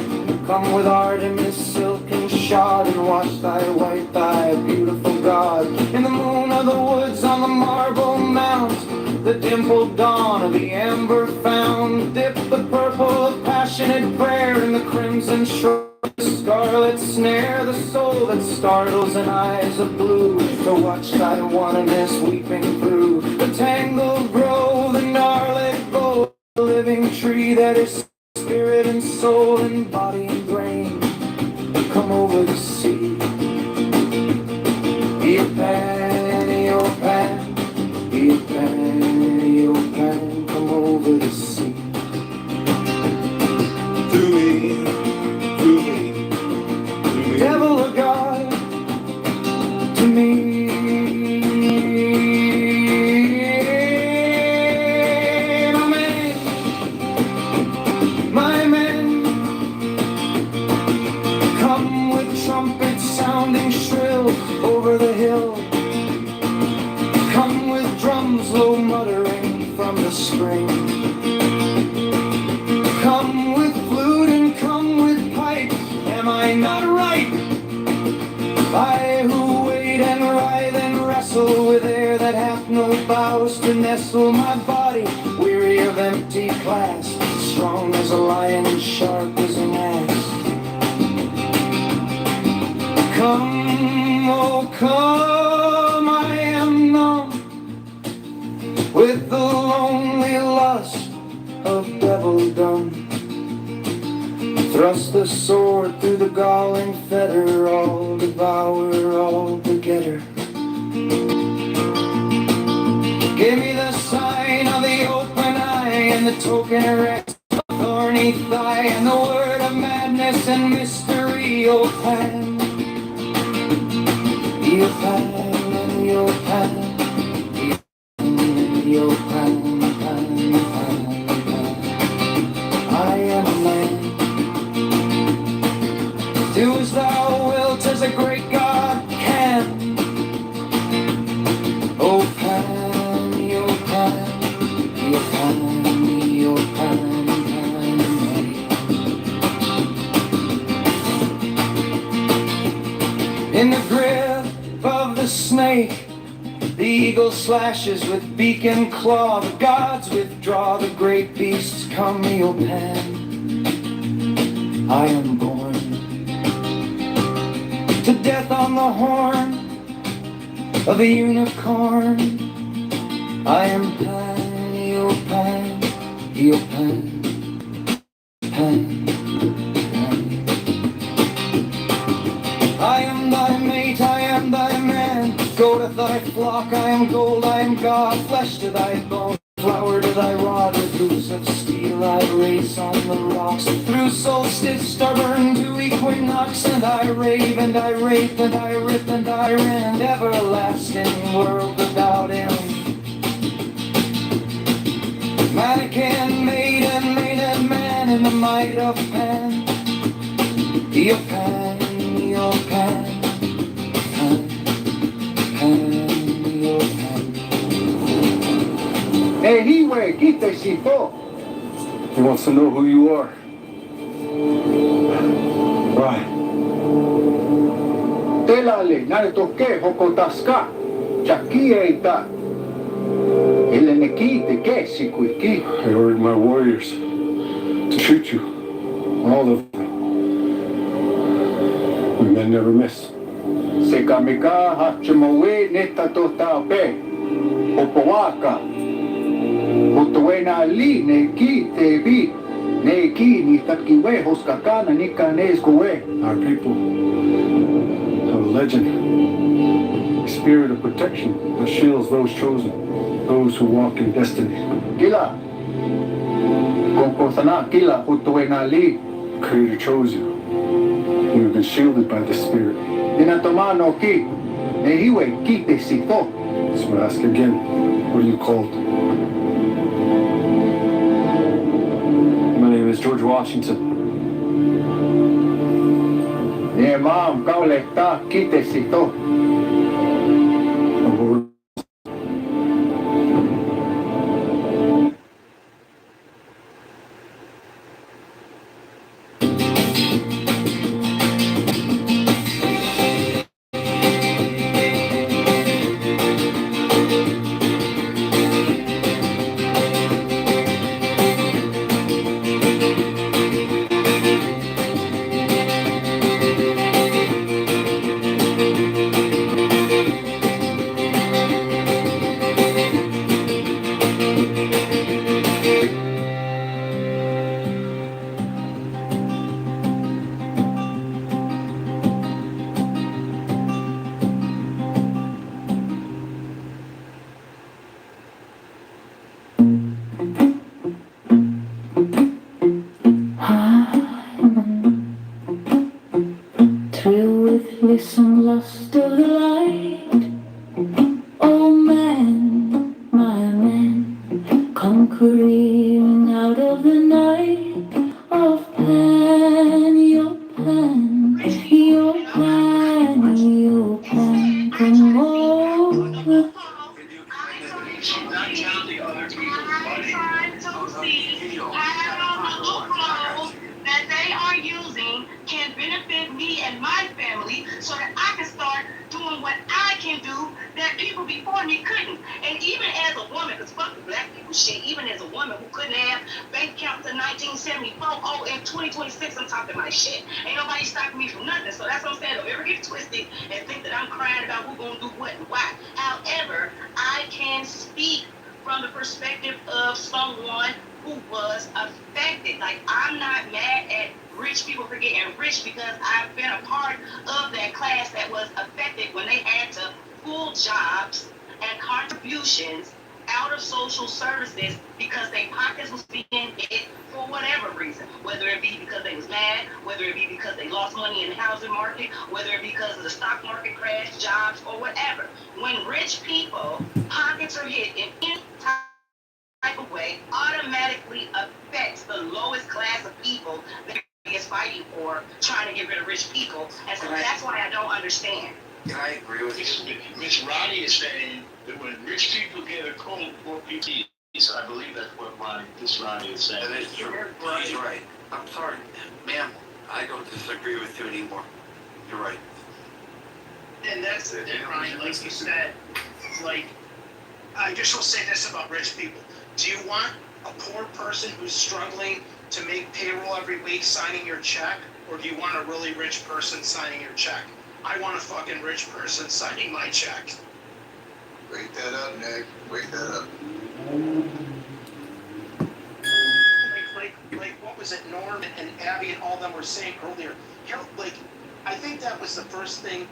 Come with Artemis, silk and shod, and wash thy white thigh, beautiful God. In the moon of the woods, on the marble mount, the dimpled dawn of the amber found. Dip the purple of passionate prayer in the crimson shore, the scarlet snare, the soul that startles in eyes of blue, to watch thy wantonness weeping through the tangled grove, the gnarled bow, the living tree that is spirit and soul and body and brain. Come over the sea. Eopan, Eopan, Eopan, Eopan, come over the sea. To me, to me, to me. Devil or God, to me. My men, come with trumpets sounding shrill over the hill. Come with drums low muttering from the spring. Come with flute and come with pipe. Am I not right? I who wait and writhe and wrestle with air that hath no boughs to nestle my body, weary of empty clasp, strong as a lion and sharp as an ass. Come, oh come, I am numb with the lonely lust of devildom. Thrust the sword through the galling fetter, all devour all together. Give me the sign of the open eye and the token erect, thorny thigh, and the word of madness and mystery. Eopan, Eopan, Eopan, Eopan, I am a man. Do as thou wilt, as a great God can. O Pan, Eopan, Eopan, Eopan. In the grip of the snake, the eagle slashes with beak and claw. The gods withdraw, the great beasts come. Eopan, I am born to death on the horn of a unicorn. I am Pan, Eopan, Eopan, Pan, Pan. I am thy mate, I am thy man. Goat of thy flock, I am gold, I am God. Flesh to thy bone, flower to thy rod. With hoofs of steel I race on the rocks. Through solstice stubborn to equinox. And I rave and I rape and I rip and I rend. Everlasting world without end. Mannequin, maiden, maiden man in the might of Pan. Eopan, Eopan, Pan, Pan, Eopan. Hey, Hiwe, kite sifo. He wants to know who you are. Why? Telale, nare toke hoko taska. Chaki eita. Ele ne kite ke sikuiki. I ordered my warriors to shoot you. All of them. The men never miss. Se kamika hachumowe neta tota pe. Opowaka. Utuena li ne kite bi. Ne ki ni tatkiwe hoskakana ni kaneskuwe. Our people have a legend, a spirit of protection that shields those chosen, those who walk in destiny. Kila. Konkosana kila utuena li. The Creator chose you. You've been shielded by the spirit. Tinatomano ki. Nehiwe kite sito. So ask again, what are you called? My name is George Washington. Ne maam kaulekta kite sito. Thrill with listen lust of the light. Oh man, my man, conquering out of the night of plan, your plan, your plan, your plan, come on. She's not counting other people's money. Trying to see how the loopholes that they are using can benefit me and my family so that I can start doing what I can do that people before me couldn't. And even as a woman, because fuck the black people shit, even as a woman who couldn't have bank accounts in 1974, oh, in 2026, I'm talking my shit. Ain't nobody stopping me from nothing. So that's what I'm saying. Don't ever get twisted and think that I'm crying about who's going to do what and why. However, I can speak from the perspective of someone who was affected. Like, I'm not mad at rich people for getting rich because I've been a part of that class that was affected when they had to pull jobs and contributions out of social services because their pockets was being hit for whatever reason, whether it be because they was mad, whether it be because they lost money in the housing market, whether it be because of the stock market crash, jobs, or whatever. When rich people pockets are hit in any type of way, automatically affects the lowest class of people that is fighting for trying to get rid of rich people. And so that's why I don't understand. Can I agree with you? Miss Ronnie is saying that when rich people get a cold, poor people, I believe that's what Ronnie is saying. That is true. He's right. I'm sorry, ma'am. I don't disagree with you anymore. You're right. And that's it, Ronnie, like you said, like, I just will say this about rich people. Do you want a poor person who's struggling to make payroll every week signing your check? Or do you want a really rich person signing your check? I want a fucking rich person signing my check. Wake that up, Nick. Wake that up. Like what was it Norm and Abby and all them were saying earlier? Like, I think that was the first thing,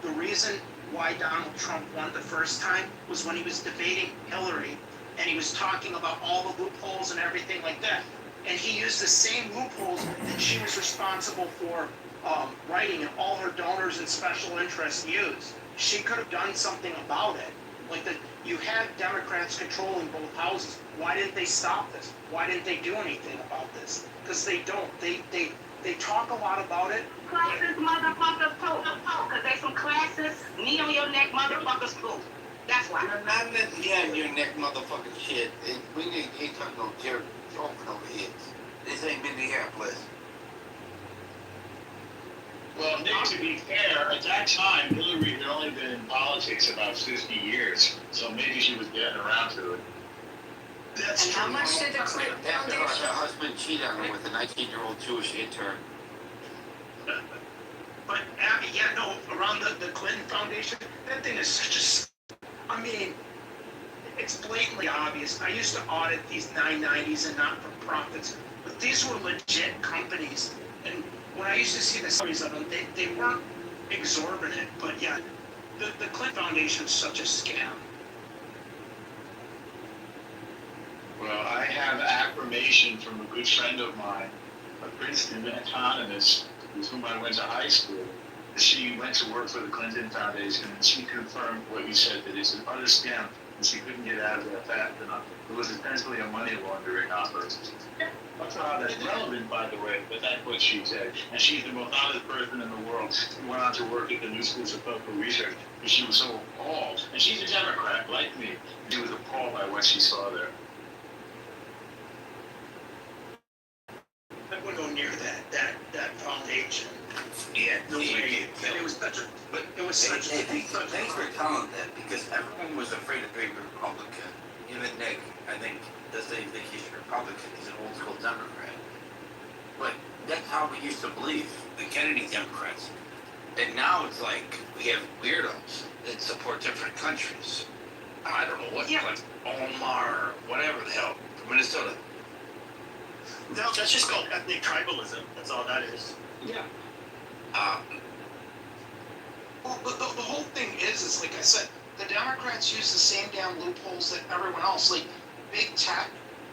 the reason why Donald Trump won the first time was when he was debating Hillary and he was talking about all the loopholes and everything like that. And he used the same loopholes that she was responsible for writing and all her donors and special interests used. She could have done something about it. Like that, you had Democrats controlling both houses. Why didn't they stop this? Why didn't they do anything about this? Because they don't. They talk a lot about it. Classes, motherfuckers, too. Because they some classes, knee on your neck, motherfuckers, too. That's why. Not that, yeah, your neck motherfucking shit. We ain't talking no Jared talking over here. This ain't Minneapolis. Well, Nick, to be fair, at that time, Hillary had only been in politics about 50 years, so maybe she was getting around to it. That's And true. how much did the Clinton After her Foundation? husband cheated on her with a 19-year-old Jewish intern. But Abby, yeah, no, around the Clinton Foundation, that thing is such a. I mean, it's blatantly obvious. I used to audit these 990s and not-for-profits, but these were legit companies. And when I used to see the stories of them, they weren't exorbitant, but yeah, the Clinton Foundation is such a scam. Well, I have affirmation from a good friend of mine, a Princeton economist with whom I went to high school, She went to work for the Clinton Foundation, and she confirmed what you said, that it's an utter scam, and she couldn't get out of that fast enough. It was essentially a money laundering operation. That's not that's relevant, by the way, but that's what she said. And she's the most honest person in the world. She went on to work at the New School of Political Research, and she was so appalled. And she's a Democrat, like me. She was appalled by what she saw there. I wouldn't go near that foundation. Yeah, no way. And it was such a, but it was such a. Thanks for telling that, because everyone was afraid of being Republican. Even Nick, I think, doesn't even think he's a Republican. He's an old school Democrat. But that's how we used to believe, the Kennedy Democrats. And now it's like we have weirdos that support different countries. I don't know what, like Omar, whatever the hell, from Minnesota. No, that's just called ethnic tribalism. That's all that is. Yeah. Well, the whole thing is like I said, the Democrats use the same damn loopholes that everyone else, like big tech.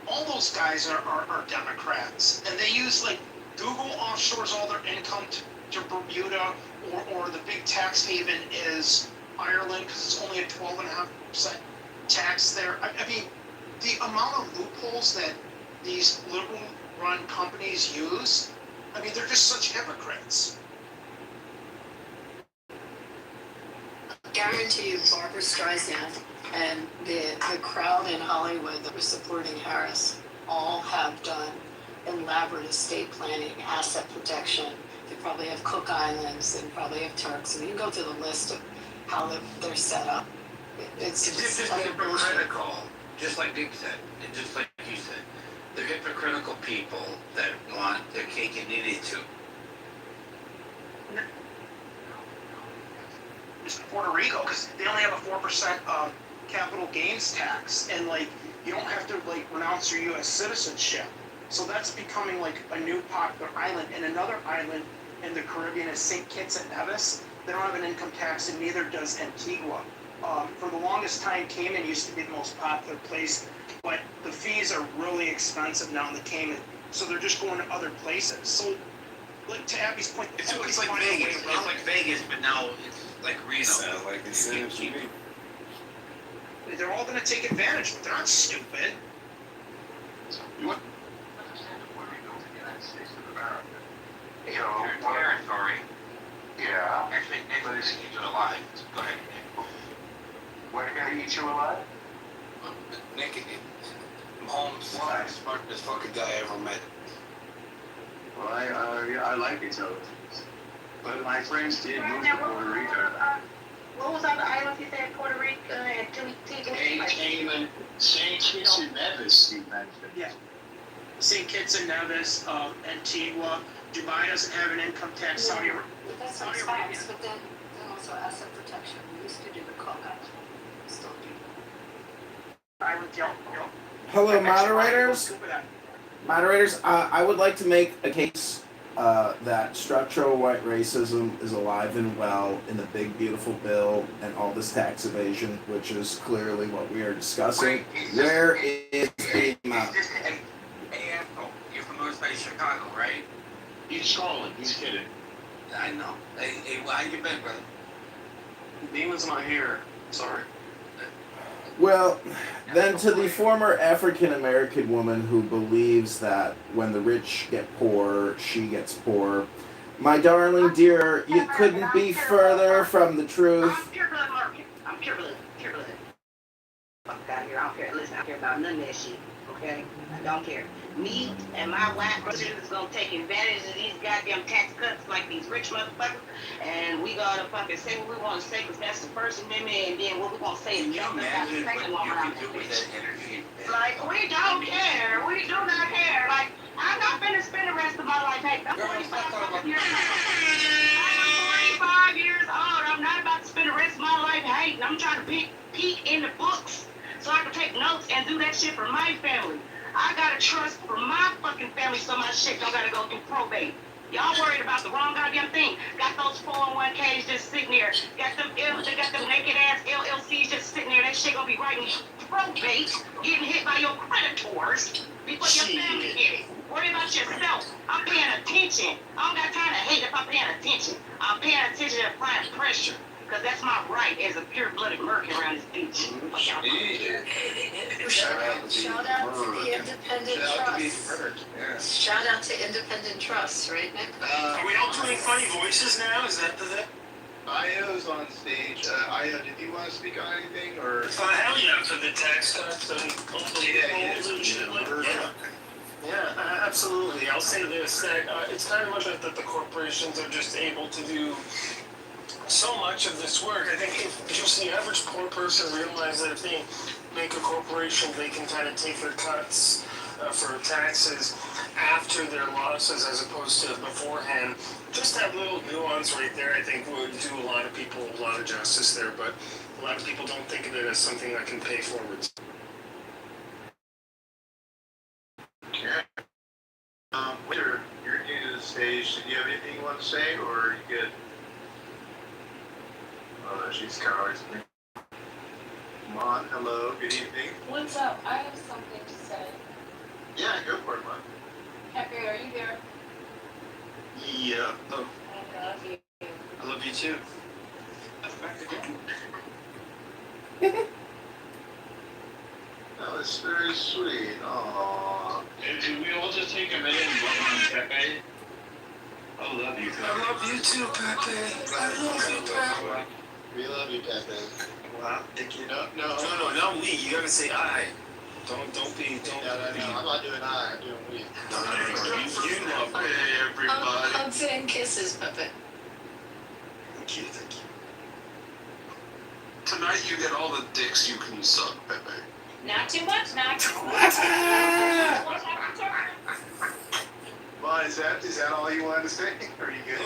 All those guys are Democrats, and they use like Google offshores all their income to Bermuda, or the big tax haven is Ireland because it's only a 12.5% tax there. I mean, the amount of loopholes that these liberal-run companies use, I mean, they're just such hypocrites. Guarantee you, Barbara Streisand and the crowd in Hollywood that was supporting Harris all have done elaborate estate planning, asset protection. They probably have Cook Islands, they probably have Turks, and you can go through the list of how they're set up. It's just hypocritical, just like Dick said, and just like you said. They're hypocritical people that want their cake and eat it too. Just Puerto Rico, because they only have a 4% capital gains tax, and like you don't have to like renounce your U.S. citizenship. So that's becoming like a new popular island. And another island in the Caribbean is St. Kitts and Nevis. They don't have an income tax, and neither does Antigua. For the longest time, Cayman used to be the most popular place, but the fees are really expensive now in the Cayman, so they're just going to other places. So, like to Abby's point, It's like Vegas. It's like Vegas, but now it's like Reno. Like incentive TV. They're all going to take advantage, but they're not stupid. What? You know, territory. Yeah. Actually, Nick was eaten alive. Go ahead, Nick. We're gonna eat you alive? Nick, Holmes, the smartest fucking guy I ever met. Well, I like intelligence. But my friends did move to Puerto Rico. What was on the islands you said? Puerto Rico and Cayman, St. Kitts and Nevis, you mentioned. Yeah. St. Kitts and Nevis, Antigua, Dubai doesn't have an income tax. Saudi Arabia. That's not facts, but then also asset protection. We used to do the Cook Islands. Still do. Hello, moderators. Moderators, I would like to make a case that structural white racism is alive and well in the big beautiful bill and all this tax evasion, which is clearly what we are discussing. Where is the amount? Hey, asshole, you're from North Bay, Chicago, right? He's trolling. He's kidding. I know. Hey, how you been, brother? Demon's not here. Sorry. Well, then to the former African-American woman who believes that when the rich get poor, she gets poor. My darling dear, you couldn't be further from the truth. I'm pure blood American. I'm pure blood. Pure blood. Fuck out here. I don't care. Listen, I don't care about none of that shit. Okay? I don't care. Me and my white brothers is gonna take advantage of these goddamn tax cuts like these rich motherfuckers, and we gotta fucking say what we want to say because that's the First Amendment, and then what we gonna say is something about the second one around that bitch. Like, we don't care. We do not care. Like, I'm not gonna spend the rest of my life hating. I'm 45 years old. I'm 45 years old. I'm not about to spend the rest of my life hating. I'm trying to peek in the books so I can take notes and do that shit for my family. I got a trust for my fucking family so my shit don't gotta go through probate. Y'all worried about the wrong goddamn thing. Got those 401ks just sitting there. Got them naked ass LLCs just sitting there. That shit gonna be right in probate, getting hit by your creditors. before your family get it. Worry about yourself. I'm paying attention. I don't got time to hate if I'm paying attention. I'm paying attention to applying pressure. Because that's my right as a pure-blooded American around this beach. Shout out to the independent trusts. Shout out to independent trusts, right, Nick? Are we all doing funny voices now? Is that the... Io's on stage. Io, did you want to speak on anything, or? Hell yeah, for the tax cuts and and shit like that. Yeah, absolutely. I'll say this, that it's kind of much that the corporations are just able to do so much of this work. I think if just the average poor person realize that if they make a corporation, they can kind of take their cuts for taxes after their losses as opposed to beforehand. Just that little nuance right there, I think, would do a lot of people a lot of justice there, but a lot of people don't think of it as something that can pay forwards. Winter, you're new to the stage. Did you have anything you want to say, or are you good? Oh, she's cowards. Come on, hello, good evening. What's up? I have something to say. Yeah, go for it, man. Pepe, are you there? Yeah. Oh, I love you. I love you too. That was very sweet. Aww. Hey, did we all just take a minute and vote on Pepe? I love you, Pepe. I love you too, Pepe. I love you, Pepe. We love you, Pepe. Wow, thank you. No, not we. You gotta say I. Don't be. I'm not doing I, I'm doing we. You love me, everybody. Hugs and kisses, Pepe. Thank you. Tonight you get all the dicks you can suck, Pepe. Not too much, not too much. Well, is that all you wanted to say? Are you good?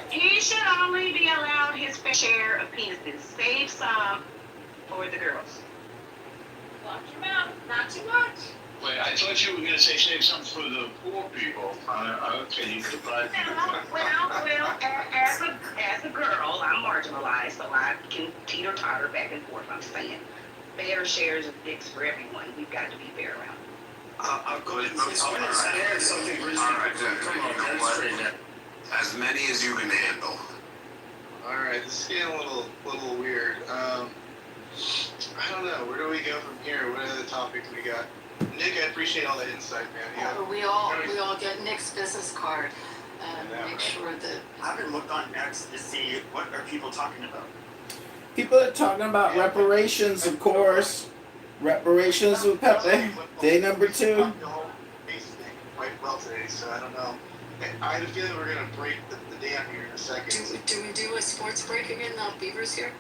He should only be allowed his fair share of penises. Save some for the girls. Watch your mouth, not too much. Wait, I thought you were going to say save some for the poor people. Okay, you could buy Well, as a girl, I'm marginalized, so I can teeter-totter back and forth. I'm saying fair shares of dicks for everyone. We've got to be fair around. I'll go ahead and say something reasonable. Come on, demonstrate that. as many as you can handle. Alright, this is getting a little weird. I don't know, where do we go from here? What other topics we got? Nick, I appreciate all the insight, man. Yeah. We all get Nick's business card and make sure that. I haven't looked on X to see what are people talking about. People are talking about reparations, of course. Reparations with Pepe. Day number 2. Quite well today, so I don't know. I had a feeling we're gonna break the dam here in a second. Do we do a sports break again now Beaver's here?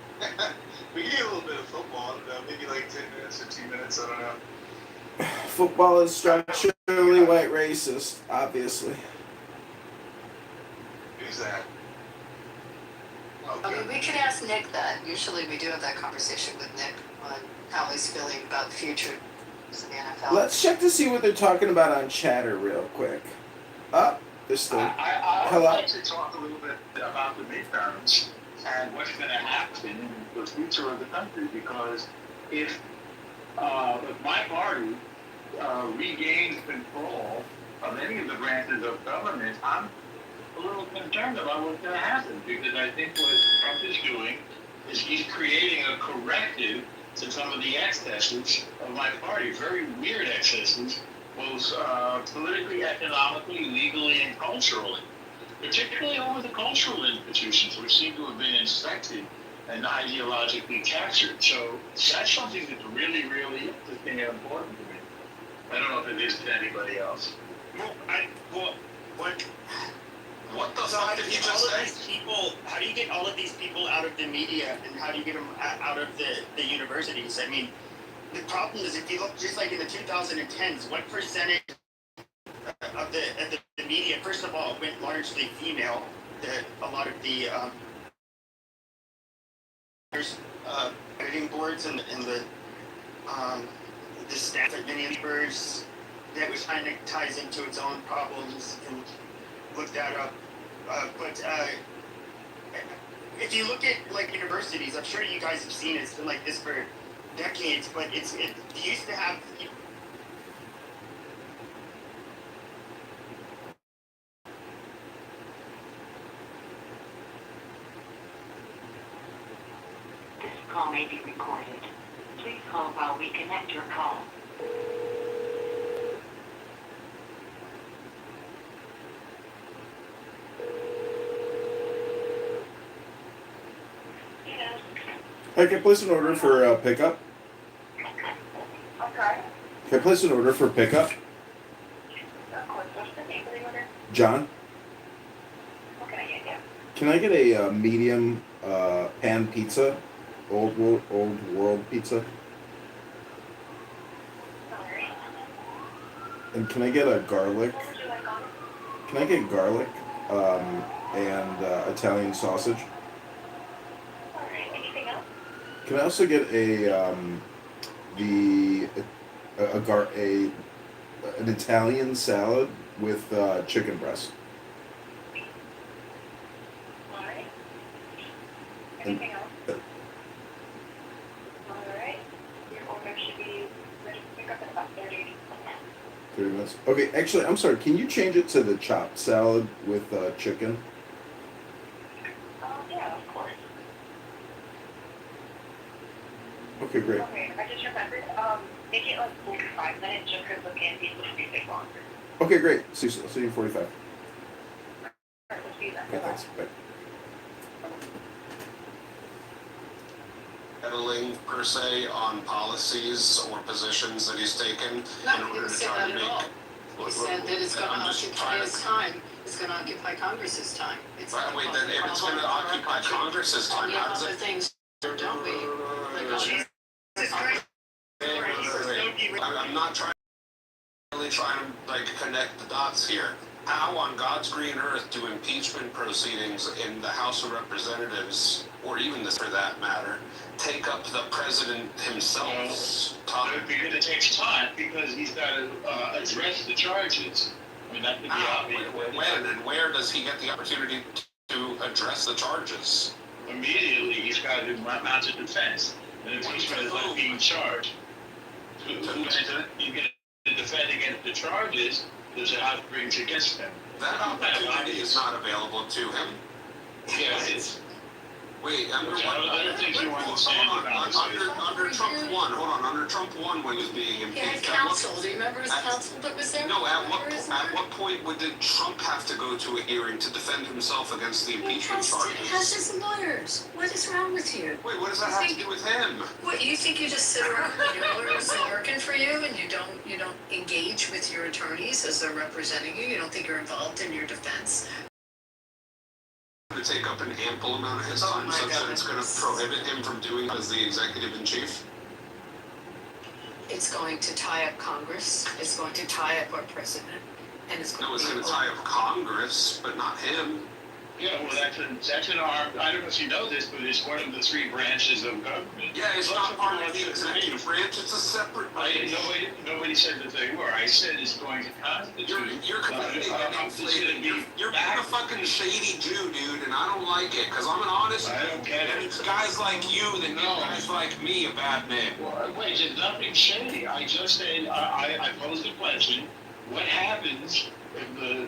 We can get a little bit of football, I don't know, maybe like 10 minutes or 2 minutes, I don't know. Football is structurally white racist, obviously. Who's that? I mean, we can ask Nick that. Usually we do have that conversation with Nick on how he's feeling about the future of the NFL. Let's check to see what they're talking about on Chatter real quick. There's still. I would Hello? like to talk a little bit about the midterms and what's going to happen in the future of the country, because if my party regains control of any of the branches of government, I'm a little concerned about what's going to happen, because I think what Trump is doing is he's creating a corrective to some of the excesses of my party, very weird excesses, both politically, economically, legally, and culturally, particularly over the cultural institutions, which seem to have been infected and ideologically captured. So that's something that's really, really interesting and important to me. I don't know if it is to anybody else. What the fuck did you just say? How do you get all of these people out of the media, and how do you get them out of the universities? I mean, the problem is, if you look just like in the 2010s, what percentage of the media, first of all, went largely female? A lot of the editing boards and the staff at many papers, that was kind of ties into its own problems. And look that up. But if you look at like universities, I'm sure you guys have seen it. It's been like this for decades, but it used to have. This call may be recorded. Please hold while we connect your call. I can place an order for pickup. Okay. Can I place an order for pickup? Of course. What's the name of the order? John, What can I get you? can I get a medium pan pizza? Old world pizza. Sorry. And can I get a garlic? What would you like on it? Can I get garlic and Italian sausage? Alright. Anything else? Can I also get an Italian salad with chicken breast? Alright. Anything else? Alright. Your order should be ready to pick up in about 30 minutes. 30 minutes. Okay, actually, I'm sorry. Can you change it to the chopped salad with chicken? Yeah, of course. Okay, great. Okay, I just remembered, make it like 45 minutes just because the pan pizza will be a bit longer. Okay, great. See you in 45. Alright, we'll see you then. Okay, thanks. Bye. Meddling per se on policies or positions that he's taken No, in he order didn't to say try that to at make. all. He said that it's going to I'm just occupy trying his to. time. It's going to occupy Congress's time. It's Right, going wait, to then if it's going to occupy Congress's all time, the how does other it? things, don't we? Like, I'm not really trying to like connect the dots here. How on God's green earth do impeachment proceedings in the House of Representatives, or even this for that matter, take up the president himself's time? Because it takes time, because he's got to address the charges. I mean, that could be obvious. When and where does he get the opportunity to address the charges? Immediately, he's got to mount a defense. And impeachment is not being charged. You're going to defend against the charges that the House brings against him. That opportunity is not available to him. Yeah, it is. Wait, under what? I don't think you understand about this. Under Trump 1, hold on, under Trump 1 when he was being he had impeached. counsel. Do you remember his counsel that was there? No, at what point did Trump have to go to a hearing to defend himself against the impeachment charges? He has his lawyers. What is wrong with you? Wait, what does that have to do with him? What, you think you just sit around with your lawyers and working for you and you don't engage with your attorneys as they're representing you? You don't think you're involved in your defense? To take up an ample amount of his time such that it's going to prohibit him from doing it as the executive in chief? It's going to tie up Congress. It's going to tie up our president. And it's going to tie up Congress, but not him. Yeah, well, that's an arm. I don't know if you know this, but it's one of the 3 branches of government. Yeah, it's not part of the executive branch. It's a separate branch. Nobody said that they were. I said it's going to constitute. You're completely inflated. You're being a fucking shady Jew, dude, and I don't like it because I'm an honest. I don't get it. And it's guys like you that give guys like me a bad name. Well, wait, there's nothing shady. I just said I posed a question. What happens if the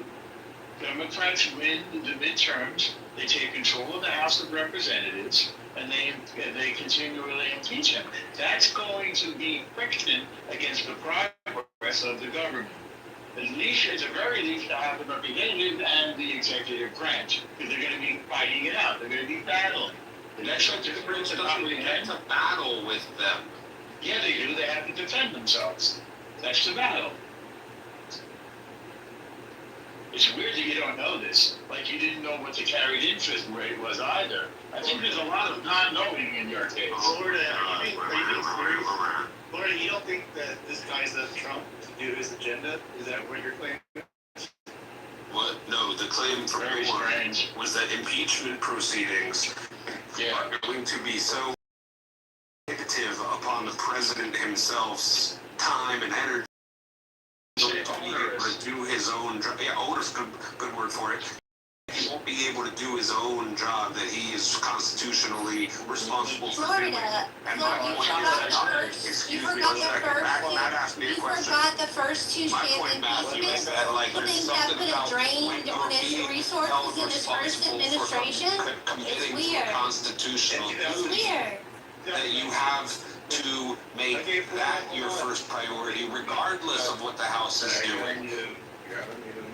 Democrats win the midterms, they take control of the House of Representatives, and they continually impeach him? That's going to be friction against the progress of the government. At the very least, the House of Representatives and the executive branch, because they're going to be fighting it out. They're going to be battling. The executive branch doesn't get to battle with them. Yeah, they do. They have to defend themselves. That's the battle. It's weird that you don't know this. Like you didn't know what the carried interest rate was either. I think there's a lot of not-knowing in your case. Florida, you don't think that this guy's up Trump to do his agenda? Is that what you're claiming? What? No, the claim from Warren was that impeachment proceedings are going to be so negative upon the president himself's time and energy. To do his own, onerous, good word for it. He won't won't be able to do his own job that he is constitutionally responsible for doing. Florida, And my you point forgot is, the first, excuse you me forgot one the second, first, Matt asked me a you question. forgot the first two My sham point, Matthew, is impeachments. that like You there's think that something could about have drained when you're on his being resources held in his first responsible for administration? committing It's to a weird. constitutional It's duty weird. that you have to make that your first priority, regardless of what the House is doing.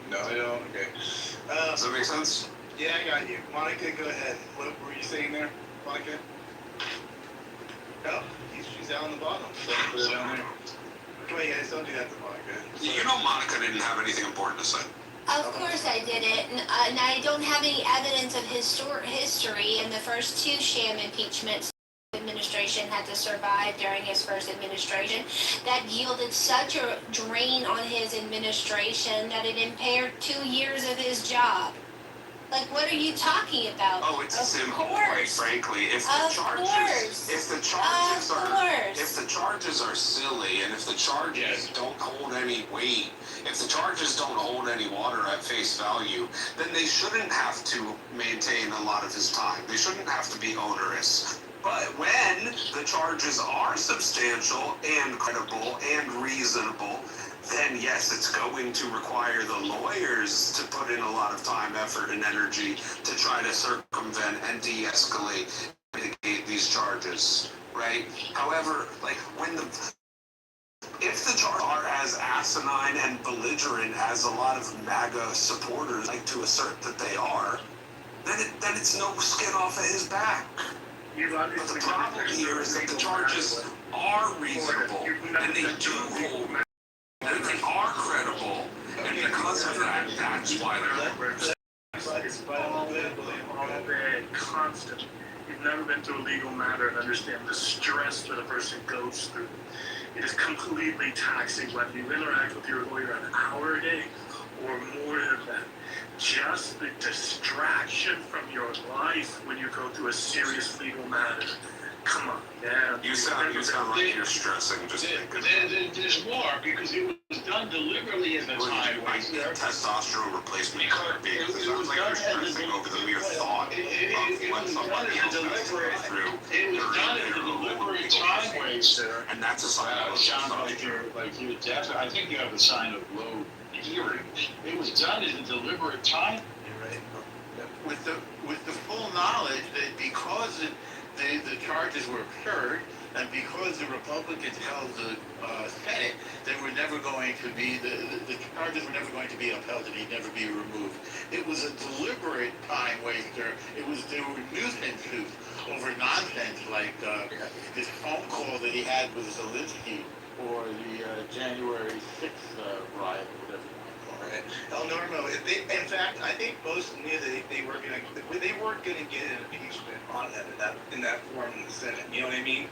No, I don't. Okay. Does that make sense? Yeah, I got you. Monica, go ahead. What were you saying there, Monica? No, she's down the bottom. So put it down there. Come on, guys, don't do that to Monica. You know Monica didn't have anything important to say. Of course I didn't, and I don't have any evidence of history in the first two sham impeachments the administration had to survive during his first administration that yielded such a drain on his administration that it impaired 2 years of his job. Like, what are you talking about? Oh, it's simple, quite frankly. If the charges are silly, and if the charges don't hold any weight, if the charges don't hold any water at face value, then they shouldn't have to maintain a lot of his time. They shouldn't have to be onerous. But when the charges are substantial and credible and reasonable, then yes, it's going to require the lawyers to put in a lot of time, effort, and energy to try to circumvent and de-escalate, mitigate these charges, right? However, like if the charges are as asinine and belligerent as a lot of MAGA supporters like to assert that they are, then it's no skin off of his back. But the problem here is that the charges are reasonable, and they do hold, and they are credible, and because of that, that's why they're It's all day, constant. You've never been through a legal matter and understand the stress that a person goes through. It is completely taxing whether you interact with your lawyer an hour a day or more than that. Just the distraction from your life when you go through a serious legal matter. Come on, man. You sound like you're stressing. There's more, because it was done deliberately in the time waster. Testosterone replacement therapy. It sounds like you're stressing over the mere thought of what somebody else has to go through. It was done as a deliberate time waster. And that's a sign of sounds like you're definitely. I think you have a sign of low hearing. It was done as a deliberate time. You're right. With the full knowledge that because the charges were absurd, and because the Republicans held the Senate, they were never going to be the charges were never going to be upheld, and he'd never be removed. It was a deliberate time waster. There were nuisance suits over nonsense like this phone call that he had with Zelensky, or the January 6th riot, whatever you want to call it. El Normo, in fact, I think most knew that they weren't going to get an impeachment on that in that form in the Senate. You know what I mean?